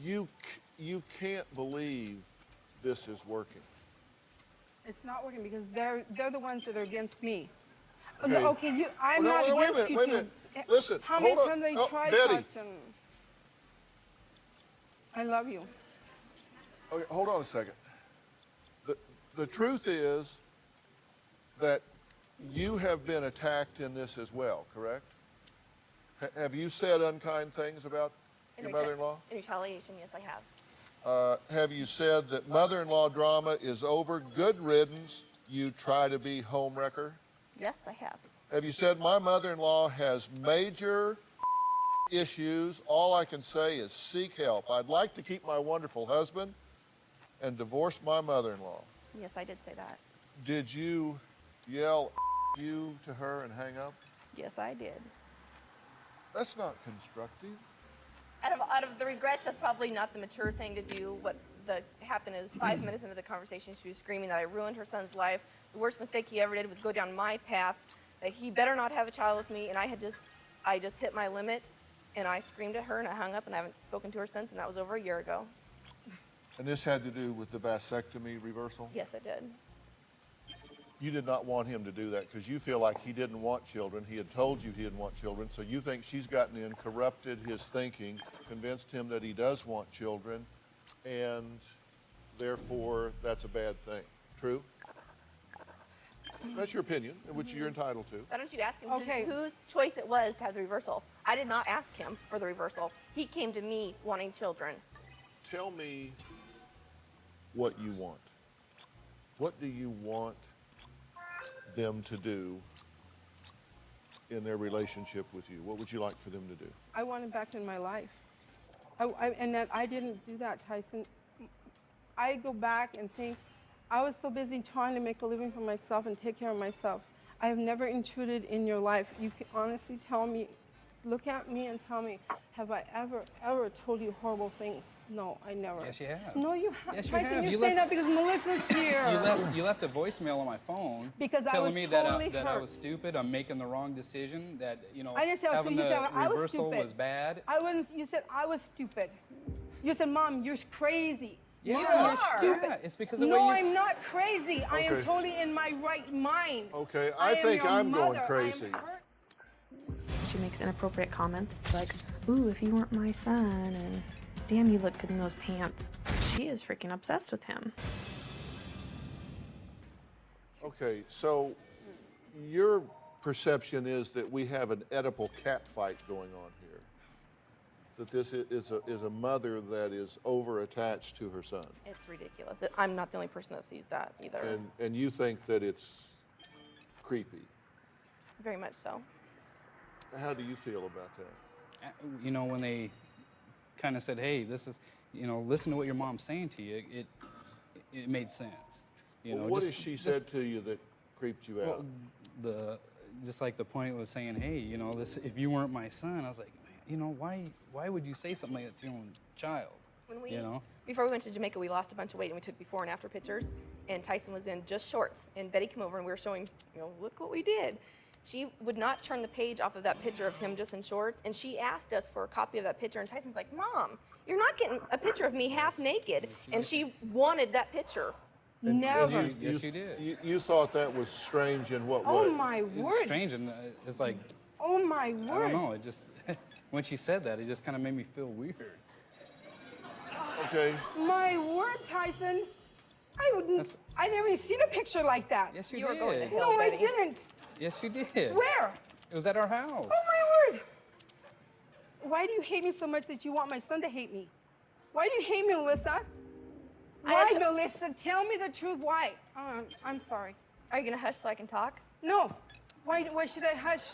You can't believe this is working. It's not working because they're the ones that are against me. Okay. Okay, I'm not against you wait a two. minute. Listen, How many hold times on. they tried, Betty. Tyson? I love you. Okay, hold on a second. The truth is that you have been attacked in this as well, correct? Have you said unkind things about your mother-in-law? In retaliation, yes, I have. Have you said that mother-in-law drama is over, good riddance, you try to be homewrecker? Yes, I have. Have you said my mother-in-law has major issues, all I can say is seek help. I'd like to keep my wonderful husband and divorce my mother-in-law. Yes, I did say that. Did you yell you to her and hang up? Yes, I did. That's not constructive. Out of the regrets, that's probably not the mature thing to do. What happened is 5 minutes into the conversation, she was screaming that I ruined her son's life. The worst mistake he ever did was go down my path, that he better not have a child with me, and I just hit my limit, and I screamed at her, and I hung up, and I haven't spoken to her since, and that was over a year ago. And this had to do with the vasectomy reversal? Yes, it did. You did not want him to do that because you feel like he didn't want children. He had told you he didn't want children, so you think she's gotten in, corrupted his thinking, convinced him that he does want children, and therefore that's a bad thing. True? That's your opinion, which you're entitled to. Why don't you ask him whose choice it was to have the reversal? I did not ask him for the reversal. He came to me wanting children. Tell me what you want. What do you want them to do in their relationship with you? What would you like for them to do? I want him back in my life. And that I didn't do that, Tyson. I go back and think, I was so busy trying to make a living for myself and take care of myself. I have never intruded in your life. You can honestly tell me, look at me and tell me, have I ever told you horrible things? No, I never. Yes, you have. No, you haven't. Yes, you Tyson, have. you're saying that because Melissa's here. You left a voicemail on my phone because I telling was me totally that I hurt. was stupid, I'm making the wrong decision, that, you know, I didn't say I was having stupid. You the said I was reversal stupid. was bad. You said I was stupid. You said, Mom, you're crazy. Yeah, Mom, you you're are. stupid. Yeah, it's because of the no, way you... I'm not crazy. I am Okay. totally in my right mind. Okay, I think am your I'm going mother. crazy. I am hurt. She makes inappropriate comments like, ooh, if you weren't my son, and damn, you look good in those pants. She is freaking obsessed with him. Okay, so your perception is that we have an Oedipal cat fight going on here. That this is a mother that is over-attached to her son. It's ridiculous. I'm not the only person that sees that either. And you think that it's creepy. Very much so. How do you feel about that? You know, when they kind of said, hey, this is, you know, listen to what your mom's saying to you, it made sense. You know, what has she said to you that creeped you out? Well, just like the point was saying, hey, you know, this, if you weren't my son, I was like, you know, why would you say something like that to your own child? You know? Before we went to Jamaica, we lost a bunch of weight, and we took before and after pictures, and Tyson was in just shorts, and Betty came over, and we were showing, you know, look what we did. She would not turn the page off of that picture of him just in shorts, and she asked us for a copy of that picture, and Tyson's like, Mom, you're not getting a picture of me half naked, and she wanted that picture. Never. Yes, you did. You thought that was strange in what way? Oh my word. It's strange, and it's like, oh my word. I don't know, it just, when she said that, it just kind of made me feel weird. Okay. My word, Tyson. I never seen a picture like that. Yes, you did. Were going to hell, No, I Betty. didn't. Yes, you did. Where? It was at our house. Oh my word. Why do you hate me so much that you want my son to hate me? Why do you hate me, Melissa? Why, Melissa? Tell me the truth. Why? I'm sorry. Are you going to hush so I can talk? No. Why should I hush?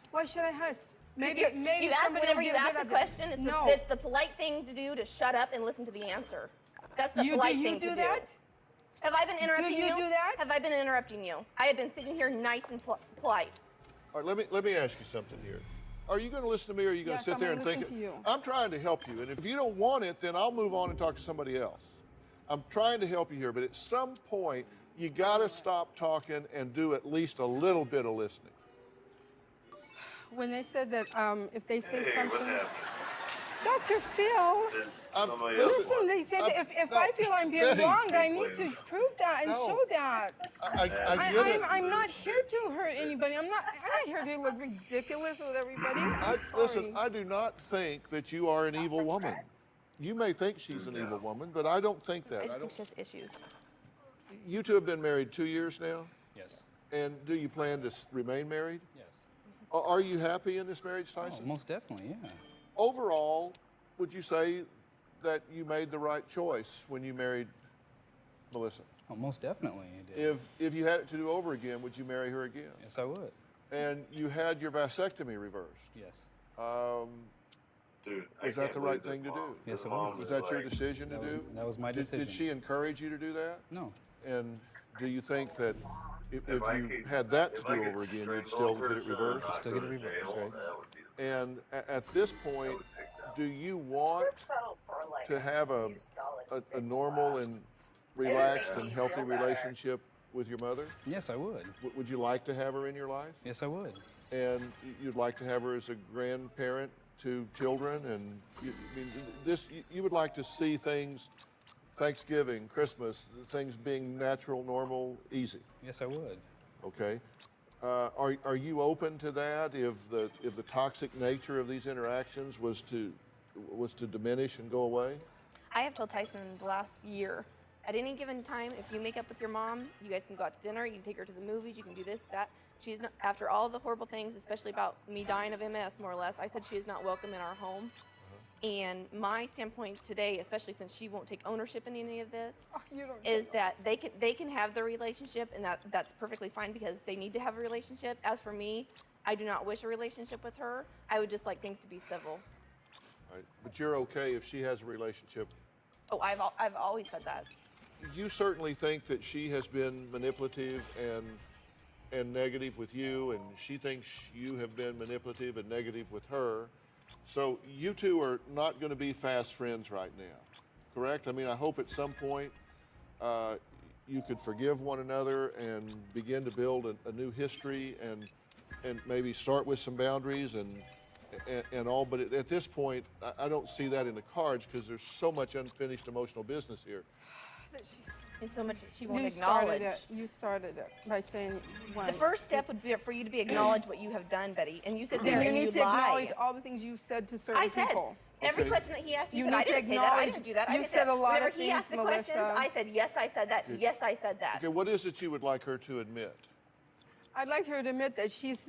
Why should I hush? Maybe you ask, somebody whenever will you get ask rid a of it. question, it's, No. it's the polite thing to do to shut up and listen to the answer. That's the polite thing to do. You do that? Have I been interrupting you? Do you do that? Have I been interrupting you? I have been sitting here nice and polite. All right, let me ask you something here. Are you going to listen to me, or are you going to sit there and think? To you. I'm trying to help you, and if you don't want it, then I'll move on and talk to somebody else. I'm trying to help you here, but at some point, you got to stop talking and do at least a little bit of listening. When they said that if they say Hey, something. what's happening? Dr. Phil, listen, they said if I feel I'm being Betty, wronged, I need to prove that and show that. I get it. I'm not here to hurt anybody. I'm not here to look ridiculous with everybody. Listen, I do not think that you are an evil woman. You may think she's an evil woman, but I don't think that. I just think she has issues. You two have been married 2 years now? Yes. And do you plan to remain married? Yes. Are you happy in this marriage, Tyson? Oh, most definitely, yeah. Overall, would you say that you made the right choice when you married Melissa? Oh, most definitely I did. If you had it to do over again, would you marry her again? Yes, I would. And you had your vasectomy reversed. Yes. Dude, was that the right thing to do? Yes, it was. Was that your decision to do? That was my decision. Did she encourage you to do that? No. And do you think that if you had that to do over again, you'd still get it reversed? Still get it reversed. Okay. And at this point, do you want to have a normal and relaxed and healthy relationship with your mother? Yes, I would. Would you like to have her in your life? Yes, I would. And you'd like to have her as a grandparent to children, and you would like to see things, Thanksgiving, Christmas, things being natural, normal, easy. Yes, I would. Okay. Are you open to that if the toxic nature of these interactions was to diminish and go away? I have told Tyson the last year, at any given time, if you make up with your mom, you guys can go out to dinner, you can take her to the movies, you can do this, that. She's not, after all the horrible things, especially about me dying of MS, more or less, I said she is not welcome in our home. And my standpoint today, especially since she won't take ownership in any of this, is that they can have their relationship, and that's perfectly fine because they need to have a relationship. As for me, I do not wish a relationship with her. I would just like things to be civil. Right. But you're okay if she has a relationship? Oh, I've always said that. You certainly think that she has been manipulative and negative with you, and she thinks you have been manipulative and negative with her. So you two are not going to be fast friends right now, correct? I mean, I hope at some point you could forgive one another and begin to build a new history and maybe start with some boundaries and all. But at this point, I don't see that in the cards because there's so much unfinished emotional business here. And so much that she won't acknowledge. You started it by saying one. The first step would be for you to acknowledge what you have done, Betty. And you said there you and need you to lied. acknowledge all the things you've said to certain people. Every Okay. question that he asked, you You said, I need to didn't say that, I acknowledge- didn't do that, I you didn't said say a lot Whenever of he things, asked the questions, Melissa. I said, yes, I said that, yes, I said that. Okay, what is it you would like her to admit? I'd like her to admit that she's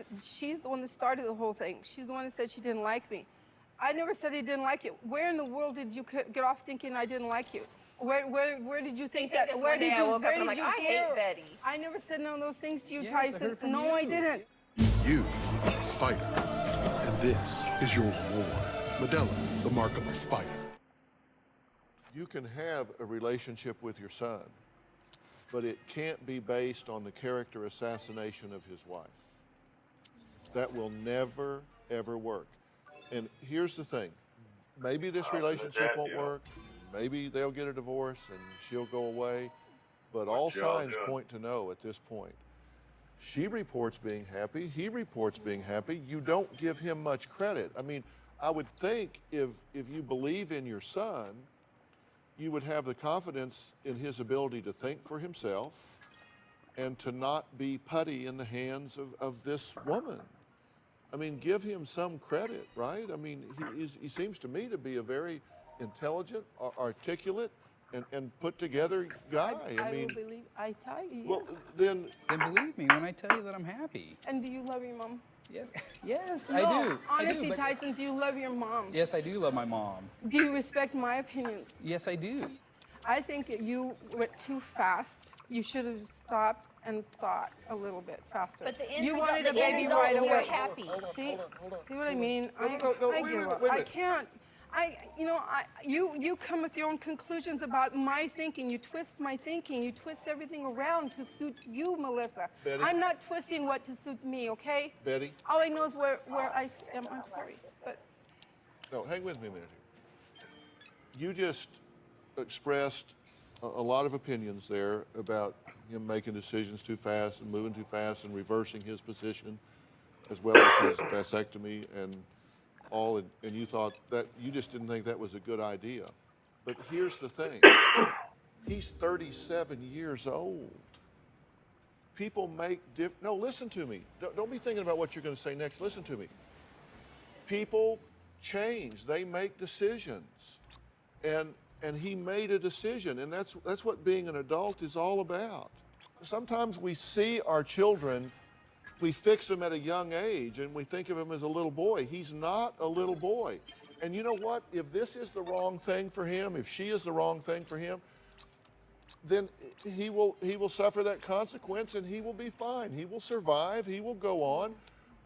the one that started the whole thing. She's the one that said she didn't like me. I never said I didn't like you. Where in the world did you get off thinking I didn't like you? Where did you think that? this Where one day did I you? woke up Where and I'm did like, you I hate hear? Betty. I never said none of those things to you, Yes, I Tyson. heard from No, I you. didn't. You are a fighter, and this is your reward. Medalla, the mark of a fighter. You can have a relationship with your son, but it can't be based on the character assassination of his wife. That will never, ever work. And here's the thing. Maybe this relationship won't work. Maybe they'll get a divorce and she'll go away. But all signs point to no at this point. She reports being happy. He reports being happy. You don't give him much credit. I mean, I would think if you believe in your son, you would have the confidence in his ability to think for himself and to not be putty in the hands of this woman. I mean, give him some credit, right? I mean, he seems to me to be a very intelligent, articulate, and put together guy. I mean, will believe. I tell you, yes. well, then believe me when I tell you that I'm happy. And do you love your mom? Yes, yes, No, I do. honestly, I do, but Tyson, do you love your mom? yes, I do love my mom. Do you respect my opinions? Yes, I do. I think that you went too fast. You should have stopped and thought a little bit faster. But the end you result- wanted the a end baby result, right we were away. happy. See what I mean? No, I wait a give minute, up. wait a I minute. can't. You come with your own conclusions about my thinking. You twist my thinking. You twist everything around to suit you, Melissa. Betty? I'm not twisting what to suit me, okay? Betty? All I know is where I am. I'm sorry, but No, hang with me a minute here. You just expressed a lot of opinions there about him making decisions too fast and moving too fast and reversing his position, as well as his vasectomy and all, and you thought that, you just didn't think that was a good idea. But here's the thing. He's 37 years old. People make no, listen to me. Don't be thinking about what you're going to say next. Listen to me. People change. They make decisions. And he made a decision, and that's what being an adult is all about. Sometimes we see our children, we fix them at a young age, and we think of him as a little boy. He's not a little boy. And you know what? If this is the wrong thing for him, if she is the wrong thing for him, then he will suffer that consequence, and he will be fine. He will survive. He will go on.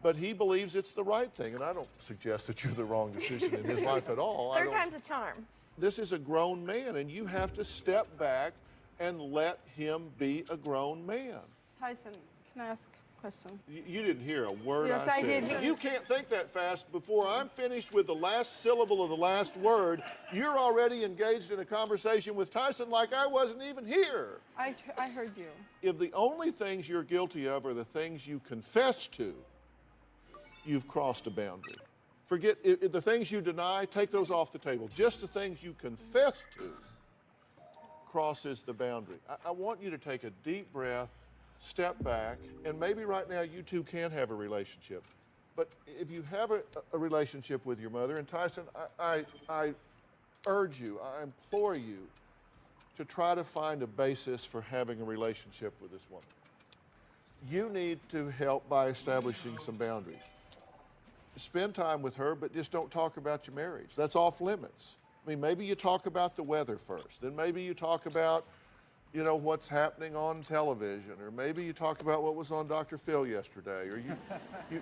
But he believes it's the right thing, and I don't suggest that you're the wrong decision in his life at all. Third time's a charm. This is a grown man, and you have to step back and let him be a grown man. Tyson, can I ask a question? You didn't hear a word Yes, I I said. did. You can't think that fast. Before I'm finished with the last syllable of the last word, you're already engaged in a conversation with Tyson like I wasn't even here. I heard you. If the only things you're guilty of are the things you confess to, you've crossed a boundary. Forget the things you deny, take those off the table. Just the things you confess to crosses the boundary. I want you to take a deep breath, step back, and maybe right now you two can have a relationship. But if you have a relationship with your mother, and Tyson, I urge you, I implore you to try to find a basis for having a relationship with this woman. You need to help by establishing some boundaries. Spend time with her, but just don't talk about your marriage. That's off limits. I mean, maybe you talk about the weather first, then maybe you talk about, what's happening on television, or maybe you talk about what was on Dr. Phil yesterday, or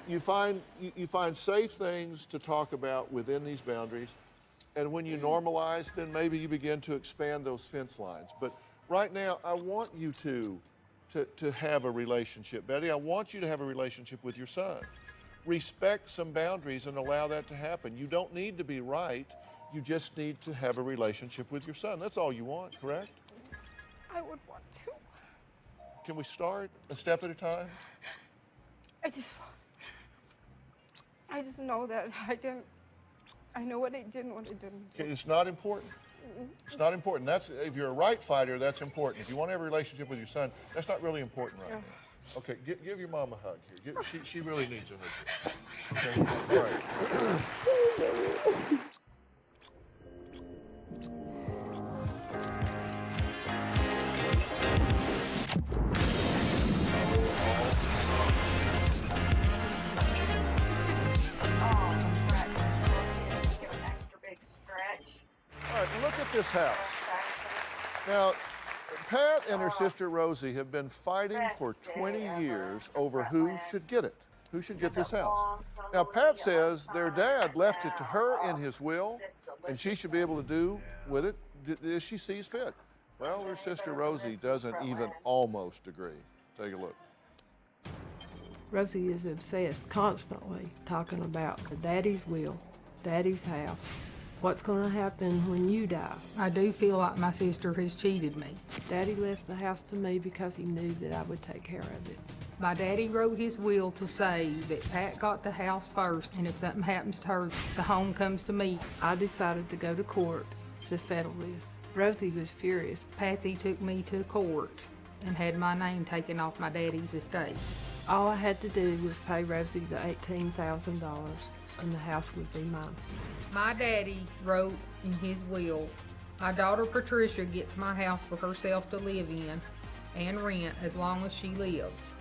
you find safe things to talk about within these boundaries, and when you normalize, then maybe you begin to expand those fence lines. But right now, I want you to have a relationship. Betty, I want you to have a relationship with your son. Respect some boundaries and allow that to happen. You don't need to be right. You just need to have a relationship with your son. That's all you want, correct? I would want to. Can we start a step at a time? I just know that I know what I did and what I didn't do. Okay, it's not important. It's not important. If you're a right fighter, that's important. If you want to have a relationship with your son, that's not really important right now. Okay, give your mom a hug here. She really needs a hug. Okay, all right. this house. Now, Pat and her sister Rosie have been fighting for 20 years over who should get it, who should get this house. Now, Pat says their dad left it to her in his will, and she should be able to do with it as she sees fit. Well, her sister Rosie doesn't even almost agree. Take a look. Rosie is obsessed, constantly talking about Daddy's will, Daddy's house. What's going to happen when you die? I do feel like my sister has cheated me. Daddy left the house to me because he knew that I would take care of it. My daddy wrote his will to say that Pat got the house first, and if something happens to her, the home comes to me. I decided to go to court to settle this. Rosie was furious. Patsy took me to court and had my name taken off my daddy's estate. All I had to do was pay Rosie the $18,000, and the house would be mine. My daddy wrote in his will, my daughter Patricia gets my house for herself to live in and rent as long as she lives.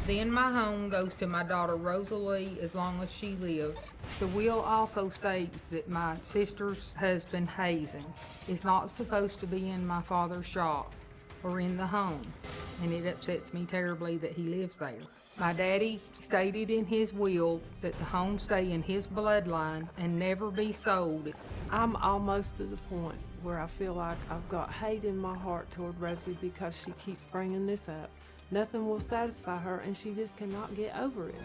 Then my home goes to my daughter Rosalie as long as she lives. The will also states that my sister's husband, Hazen, is not supposed to be in my father's shop or in the home, and it upsets me terribly that he lives there. My daddy stated in his will that the home stay in his bloodline and never be sold. I'm almost to the point where I feel like I've got hate in my heart toward Rosie because she keeps bringing this up. Nothing will satisfy her, and she just cannot get over it.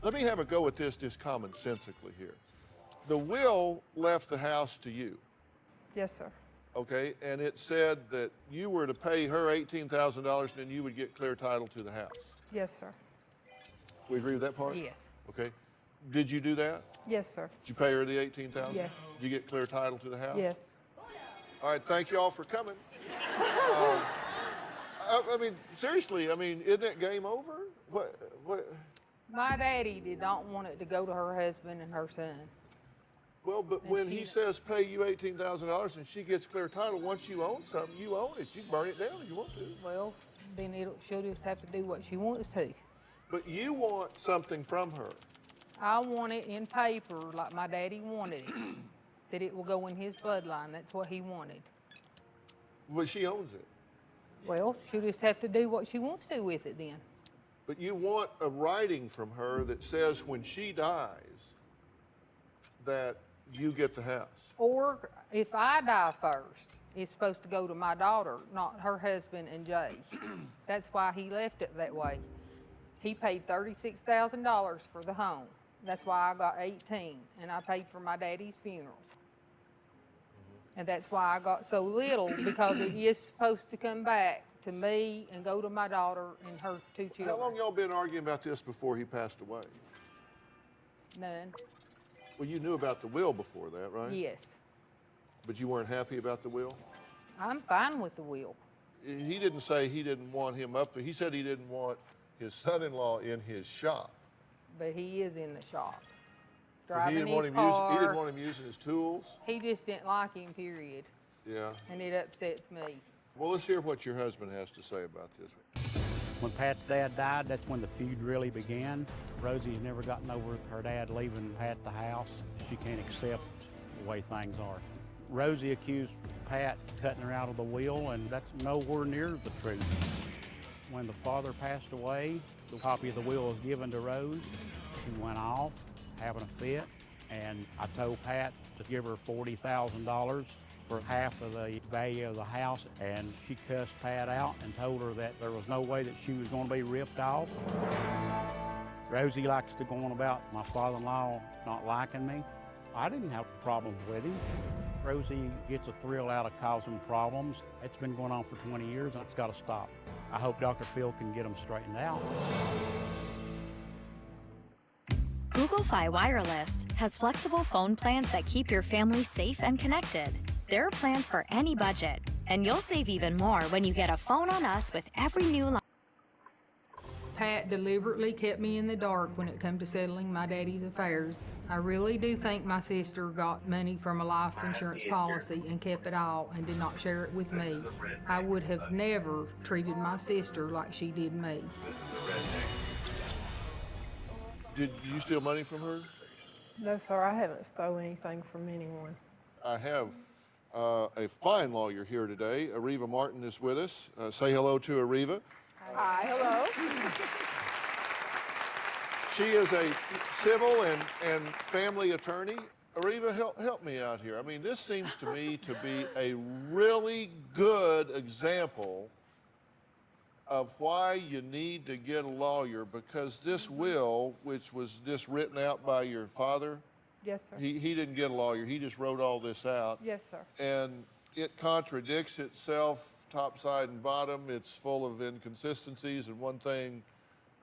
Let me have a go at this just commonsensically here. The will left the house to you. Yes, sir. Okay, and it said that you were to pay her $18,000 and then you would get clear title to the house. Yes, sir. We agree with that part? Yes. Okay. Did you do that? Yes, sir. Did you pay her the $18,000? Yes. Did you get clear title to the house? Yes. All right, thank you all for coming. I mean, seriously, I mean, isn't it game over? What? My daddy did not want it to go to her husband and her son. Well, but when he says pay you $18,000 and she gets clear title, once you own something, you own it. You burn it down if you want to. Well, then she'll just have to do what she wants to. But you want something from her. I want it in paper like my daddy wanted it, that it will go in his bloodline. That's what he wanted. But she owns it. Well, she'll just have to do what she wants to with it then. But you want a writing from her that says when she dies that you get the house. Or if I die first, it's supposed to go to my daughter, not her husband and Jay. That's why he left it that way. He paid $36,000 for the home. That's why I got 18, and I paid for my daddy's funeral. And that's why I got so little, because it is supposed to come back to me and go to my daughter and her 2 children. How long y'all been arguing about this before he passed away? None. Well, you knew about the will before that, right? Yes. But you weren't happy about the will? I'm fine with the will. He didn't say he didn't want him up there. He said he didn't want his son-in-law in his shop. But he is in the shop. He Driving didn't, his car. he didn't want him using his tools? He just didn't like him, period. Yeah. And it upsets me. Well, let's hear what your husband has to say about this. When Pat's dad died, that's when the feud really began. Rosie's never gotten over her dad leaving Pat the house. She can't accept the way things are. Rosie accused Pat cutting her out of the will, and that's nowhere near the truth. When the father passed away, the copy of the will was given to Rose. She went off, having a fit, and I told Pat to give her $40,000 for half of the value of the house, and she cussed Pat out and told her that there was no way that she was going to be ripped off. Rosie likes to go on about my father-in-law not liking me. I didn't have problems with him. Rosie gets a thrill out of causing problems. It's been going on for 20 years, and it's got to stop. I hope Dr. Phil can get them straightened out. Google Fi Wireless has flexible phone plans that keep your family safe and connected. There are plans for any budget, and you'll save even more when you get a phone on us with every new line. Pat deliberately kept me in the dark when it came to settling my daddy's affairs. I really do think my sister got money from a life insurance policy and kept it all and did not share it with me. I would have never treated my sister like she did me. Did you steal money from her? No, sir, I haven't stolen anything from anyone. I have a fine lawyer here today. Ariva Martin is with us. Say hello to Ariva. Hi, hello. She is a civil and family attorney. Ariva, help me out here. I mean, this seems to me to be a really good example of why you need to get a lawyer, because this will, which was just written out by your father, Yes, sir. he didn't get a lawyer. He just wrote all this out. Yes, sir. And it contradicts itself top, side, and bottom. It's full of inconsistencies, and one thing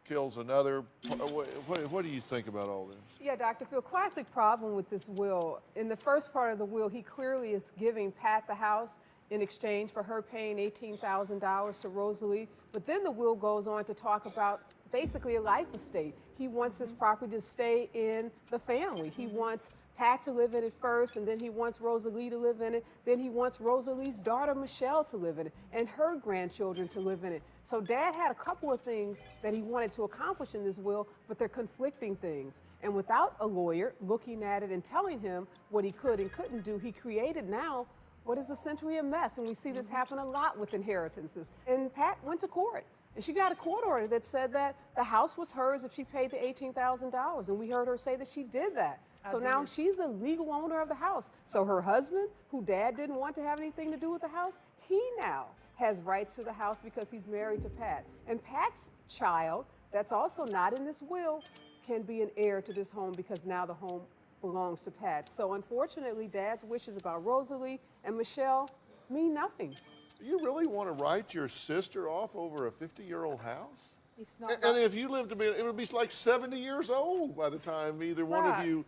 kills another. What do you think about all this? Yeah, Dr. Phil, classic problem with this will. In the first part of the will, he clearly is giving Pat the house in exchange for her paying $18,000 to Rosalie. But then the will goes on to talk about basically a life estate. He wants this property to stay in the family. He wants Pat to live in it first, and then he wants Rosalie to live in it. Then he wants Rosalie's daughter, Michelle, to live in it, and her grandchildren to live in it. So Dad had a couple of things that he wanted to accomplish in this will, but they're conflicting things. And without a lawyer looking at it and telling him what he could and couldn't do, he created now what is essentially a mess. And we see this happen a lot with inheritances. And Pat went to court. And she got a court order that said that the house was hers if she paid the $18,000. And we heard her say that she did that. So now she's the legal owner of the house. So her husband, who Dad didn't want to have anything to do with the house, he now has rights to the house because he's married to Pat. And Pat's child, that's also not in this will, can be an heir to this home because now the home belongs to Pat. So unfortunately, Dad's wishes about Rosalie and Michelle mean nothing. You really want to write your sister off over a 50-year-old house? It's not And if you lived to be, it would be like 70 years old by the time either one of you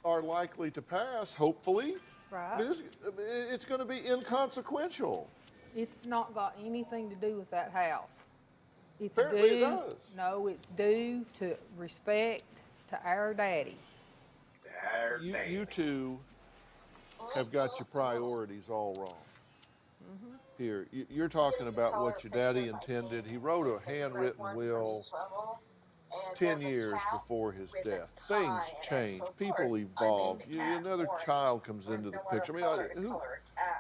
are likely to pass, hopefully. Right. It's going to be inconsequential. It's not got anything to do with that house. It's Apparently due. it does. No, it's due to respect to our daddy. You two have got your priorities all wrong. Here, you're talking about what your daddy intended. He wrote a handwritten will 10 years before his death. Things change. People evolve. Another child comes into the picture. I mean,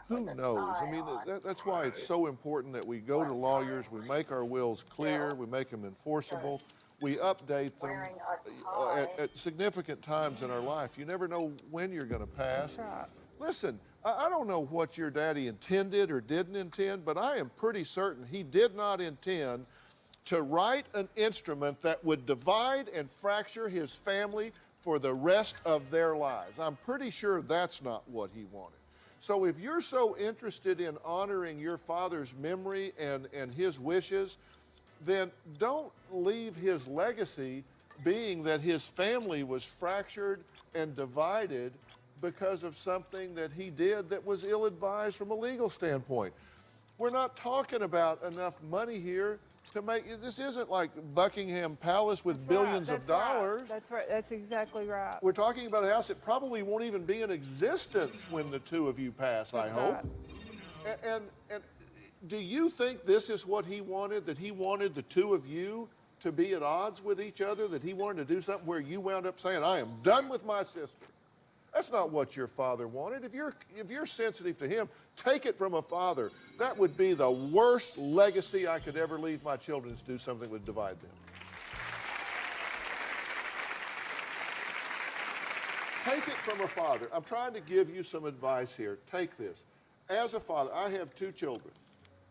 who knows? I mean, that's why it's so important that we go to lawyers, we make our wills clear, we make them enforceable, we update them at significant times in our life. You never know when you're going to pass. Listen, I don't know what your daddy intended or didn't intend, but I am pretty certain he did not intend to write an instrument that would divide and fracture his family for the rest of their lives. I'm pretty sure that's not what he wanted. So if you're so interested in honoring your father's memory and his wishes, then don't leave his legacy being that his family was fractured and divided because of something that he did that was ill-advised from a legal standpoint. We're not talking about enough money here to make, this isn't like Buckingham Palace with billions of dollars. That's right. That's exactly right. We're talking about a house that probably won't even be in existence when the two of you pass, I hope. And do you think this is what he wanted, that he wanted the two of you to be at odds with each other, that he wanted to do something where you wound up saying, I am done with my sister? That's not what your father wanted. If you're sensitive to him, take it from a father. That would be the worst legacy I could ever leave my children, is do something that would divide them. Take it from a father. I'm trying to give you some advice here. Take this. As a father, I have two children.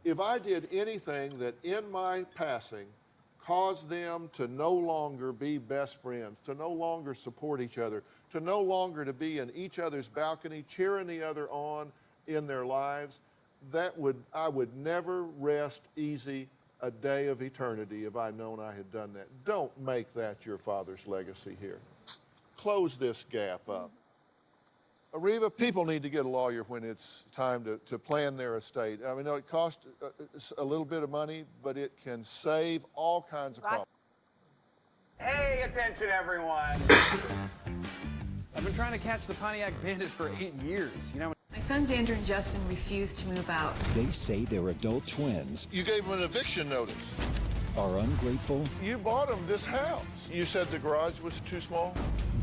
If I did anything that in my passing caused them to no longer be best friends, to no longer support each other, to no longer to be in each other's balcony, cheering the other on in their lives, I would never rest easy a day of eternity if I'd known I had done that. Don't make that your father's legacy here. Close this gap up. Ariva, people need to get a lawyer when it's time to plan their estate. I mean, it costs a little bit of money, but it can save all kinds of problems. Hey, attention everyone. I've been trying to catch the Pontiac Bandit for 8 years. You know. My sons Andrew and Justin refused to move out. They say they're adult twins. You gave them an eviction notice. are ungrateful, You bought them this house. You said the garage was too small?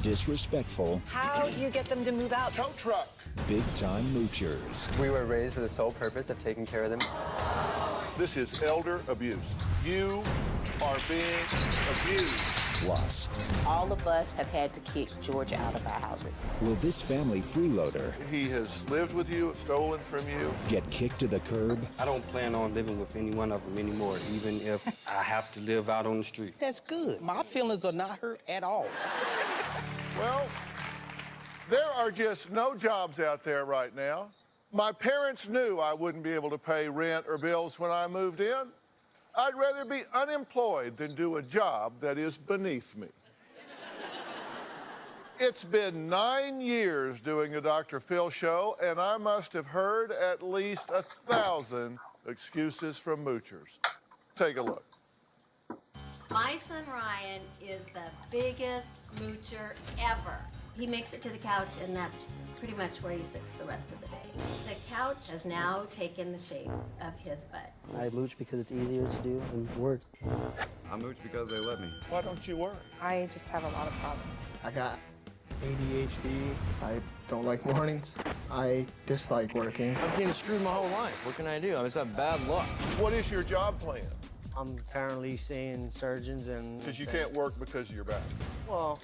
disrespectful, How do you get them to move out? Tow truck. big-time moochers. We were raised for the sole purpose of taking care of them. This is elder abuse. You are being abused. Plus, all of us have had to kick George out of our houses. will this family freeloader He has lived with you, stolen from you. get kicked to the curb? I don't plan on living with any one of them anymore, even if I have to live out on the street. That's good. My feelings are not hurt at all. Well, there are just no jobs out there right now. My parents knew I wouldn't be able to pay rent or bills when I moved in. I'd rather be unemployed than do a job that is beneath me. It's been 9 years doing the Dr. Phil show, and I must have heard at least 1,000 excuses from moochers. Take a look. My son Ryan is the biggest moocher ever. He makes it to the couch, and that's pretty much where he sits the rest of the day. The couch has now taken the shape of his butt. I mooch because it's easier to do than work. I mooch because they let me. Why don't you work? I just have a lot of problems. I got ADHD. I don't like mornings. I dislike working. I'm getting screwed my whole life. What can I do? I just have bad luck. What is your job plan? I'm apparently seeing surgeons and... Because you can't work because of your back. Well,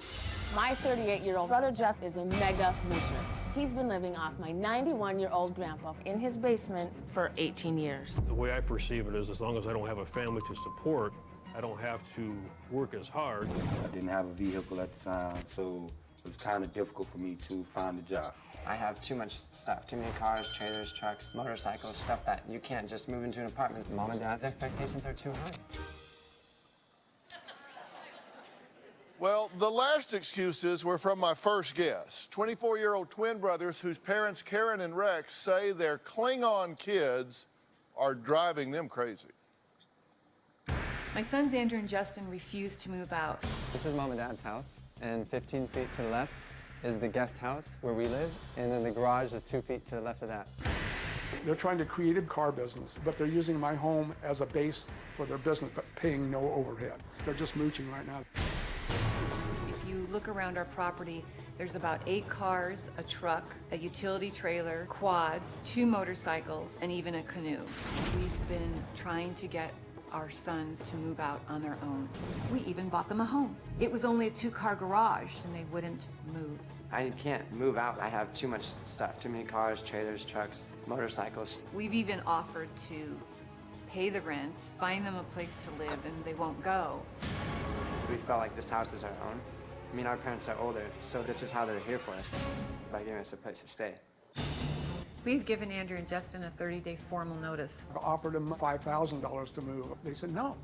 my 38-year-old brother Jeff is a mega moocher. He's been living off my 91-year-old grandpa in his basement for 18 years. The way I perceive it is as long as I don't have a family to support, I don't have to work as hard. I didn't have a vehicle at the time, so it was kind of difficult for me to find a job. I have too much stuff, too many cars, trailers, trucks, motorcycles, stuff that you can't just move into an apartment. Mom and Dad's expectations are too high. Well, the last excuses were from my first guest, 24-year-old twin brothers whose parents, Karen and Rex, say their Klingon kids are driving them crazy. My sons Andrew and Justin refused to move out. This is Mom and Dad's house, and 15 feet to the left is the guest house where we live, and then the garage is 2 feet to the left of that. They're trying to create a car business, but they're using my home as a base for their business, but paying no overhead. They're just mooching right now. If you look around our property, there's about 8 cars, a truck, a utility trailer, quads, 2 motorcycles, and even a canoe. We've been trying to get our sons to move out on their own. We even bought them a home. It was only a 2-car garage, and they wouldn't move. I can't move out. I have too much stuff, too many cars, trailers, trucks, motorcycles. We've even offered to pay the rent, find them a place to live, and they won't go. We felt like this house is our own. I mean, our parents are older, so this is how they're here for us, by giving us a place to stay. We've given Andrew and Justin a 30-day formal notice. I offered them $5,000 to move. They said no.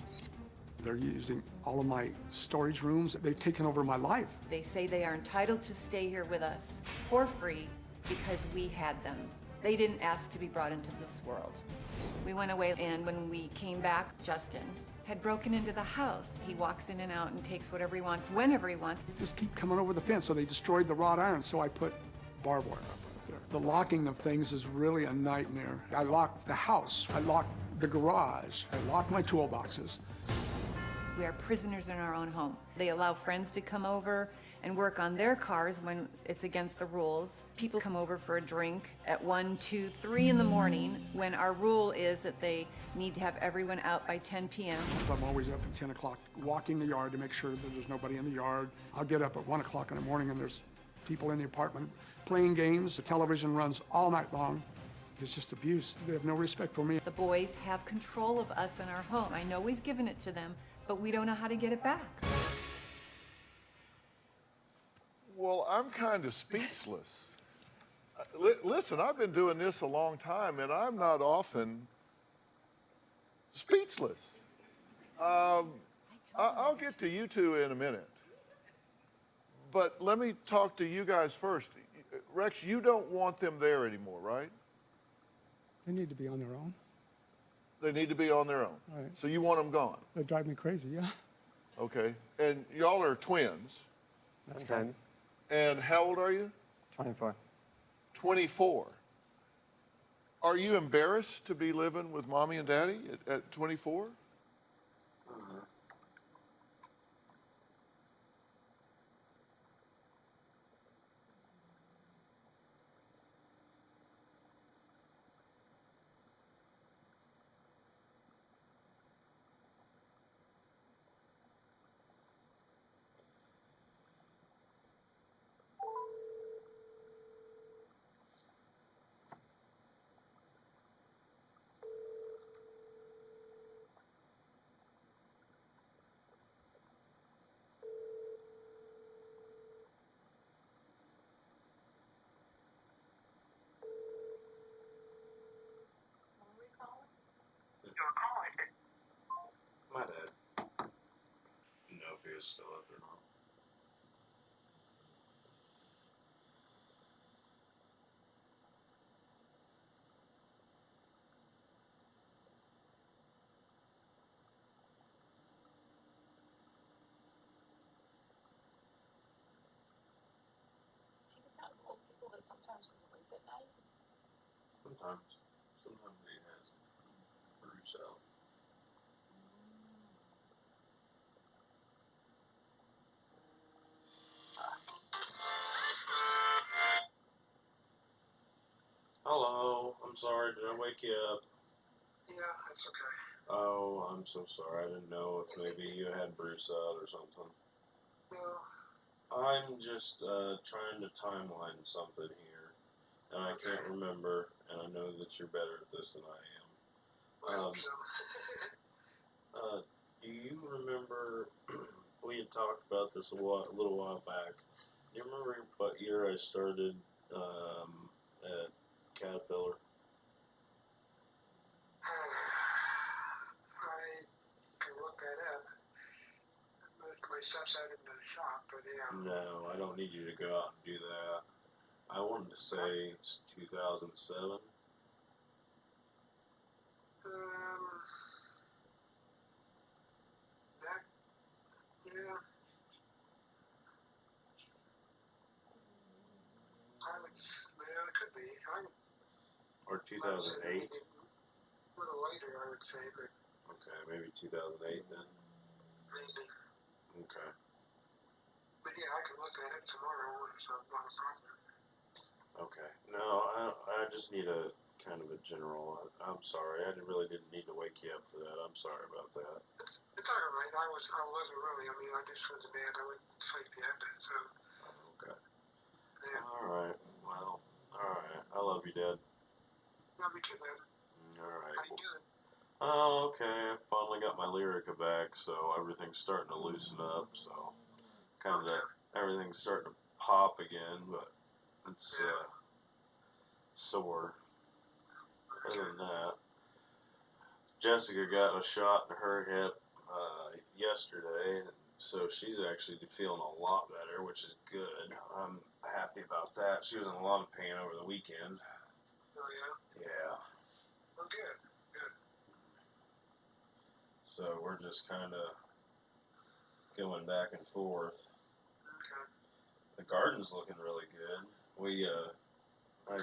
They're using all of my storage rooms. They've taken over my life. They say they are entitled to stay here with us for free because we had them. They didn't ask to be brought into this world. We went away, and when we came back, Justin had broken into the house. He walks in and out and takes whatever he wants, whenever he wants. Just keep coming over the fence, so they destroyed the wrought iron, so I put barbed wire up there. The locking of things is really a nightmare. I locked the house, I locked the garage, I locked my toolboxes. We are prisoners in our own home. They allow friends to come over and work on their cars when it's against the rules. People come over for a drink at 1, 2, 3 in the morning when our rule is that they need to have everyone out by 10 p.m. I'm always up at 10 o'clock walking the yard to make sure that there's nobody in the yard. I'll get up at 1 o'clock in the morning and there's people in the apartment playing games. The television runs all night long. It's just abuse. They have no respect for me. The boys have control of us and our home. I know we've given it to them, but we don't know how to get it back. Well, I'm kind of speechless. Listen, I've been doing this a long time, and I'm not often speechless. I'll get to you two in a minute. But let me talk to you guys first. Rex, you don't want them there anymore, right? They need to be on their own. They need to be on their own. Right. So you want them gone? They drive me crazy, yeah. Okay. And y'all are twins. Sometimes. And how old are you? 24. 24. Are you embarrassed to be living with mommy and daddy at 24? is still up or not. Is he the kind of old people that sometimes doesn't wake at night? Sometimes he has Bruce out. Hello, I'm sorry, did I wake you up? Yeah, that's okay. Oh, I'm so sorry, I didn't know if maybe you had Bruce out or something. No. I'm just trying to timeline something here, and I can't remember, and I know that you're better at this than I am. Do you remember, we had talked about this a little while back, do you remember what year I started at Caterpillar? I can look that up. My stuff's out in the shop, but yeah. No, I don't need you to go out and do that. I wanted to say it's 2007. That, yeah. It could be. Or I would say 2008? maybe a little later, I would say, but Okay, maybe 2008 then. maybe. Okay. But yeah, I can look at it tomorrow. It's not a problem. Okay. No, I just need a kind of a general. I'm sorry. Really didn't need to wake you up for that. I'm sorry about that. It's all right. I wasn't really. I mean, I just was bad. I went to sleep yet, so. Okay. Yeah. All right. Well, all right. I love you, Dad. Love you too, man. All right. How you doing? Oh, okay. I finally got my Lyrica back, so everything's starting to loosen up. So kind of everything's starting to pop again, but it's sore. Other than that, Jessica got a shot in her hip yesterday, so she's actually feeling a lot better, which is good. I'm happy about that. She was in a lot of pain over the weekend. Oh, yeah? Yeah. Oh, good. Good. So we're just kind of going back and forth. Okay. The garden's looking really good. I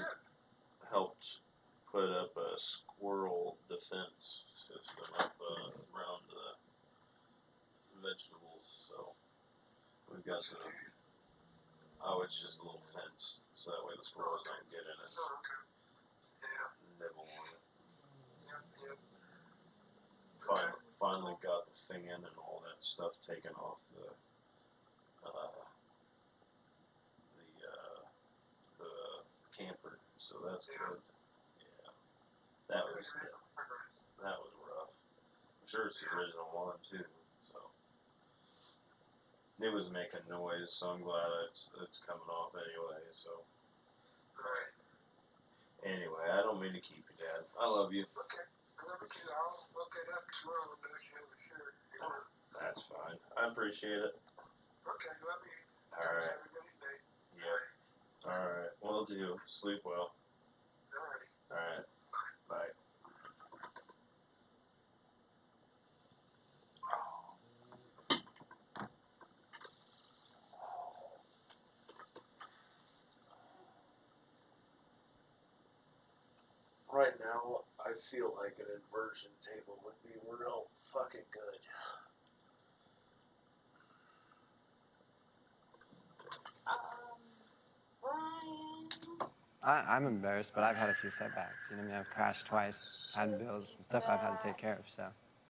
helped put up a squirrel defense system up around the vegetables, so we've got it's just a little fence, so that way the squirrels don't get in it. Oh, okay. Yeah. Nibble on it. Yep. Finally got the fan and all that stuff taken off the camper, so that's good. Yeah, that was rough. I'm sure it's the original one too. So it was making noise, so I'm glad it's coming off anyway. So anyway, I don't mean to keep you, Dad. I love you. Okay. I love you too. I'll look it up tomorrow and make sure. That's fine. I appreciate it. Okay. Love you. All right. Have a good day. Yep. All right. Will do. Sleep well. All right. Bye. Right now, I feel like an inversion table would be real fucking good. Brian. I'm embarrassed, but I've had a few setbacks. You know what I mean? I've crashed twice, had bills and stuff I've had to take care of, so.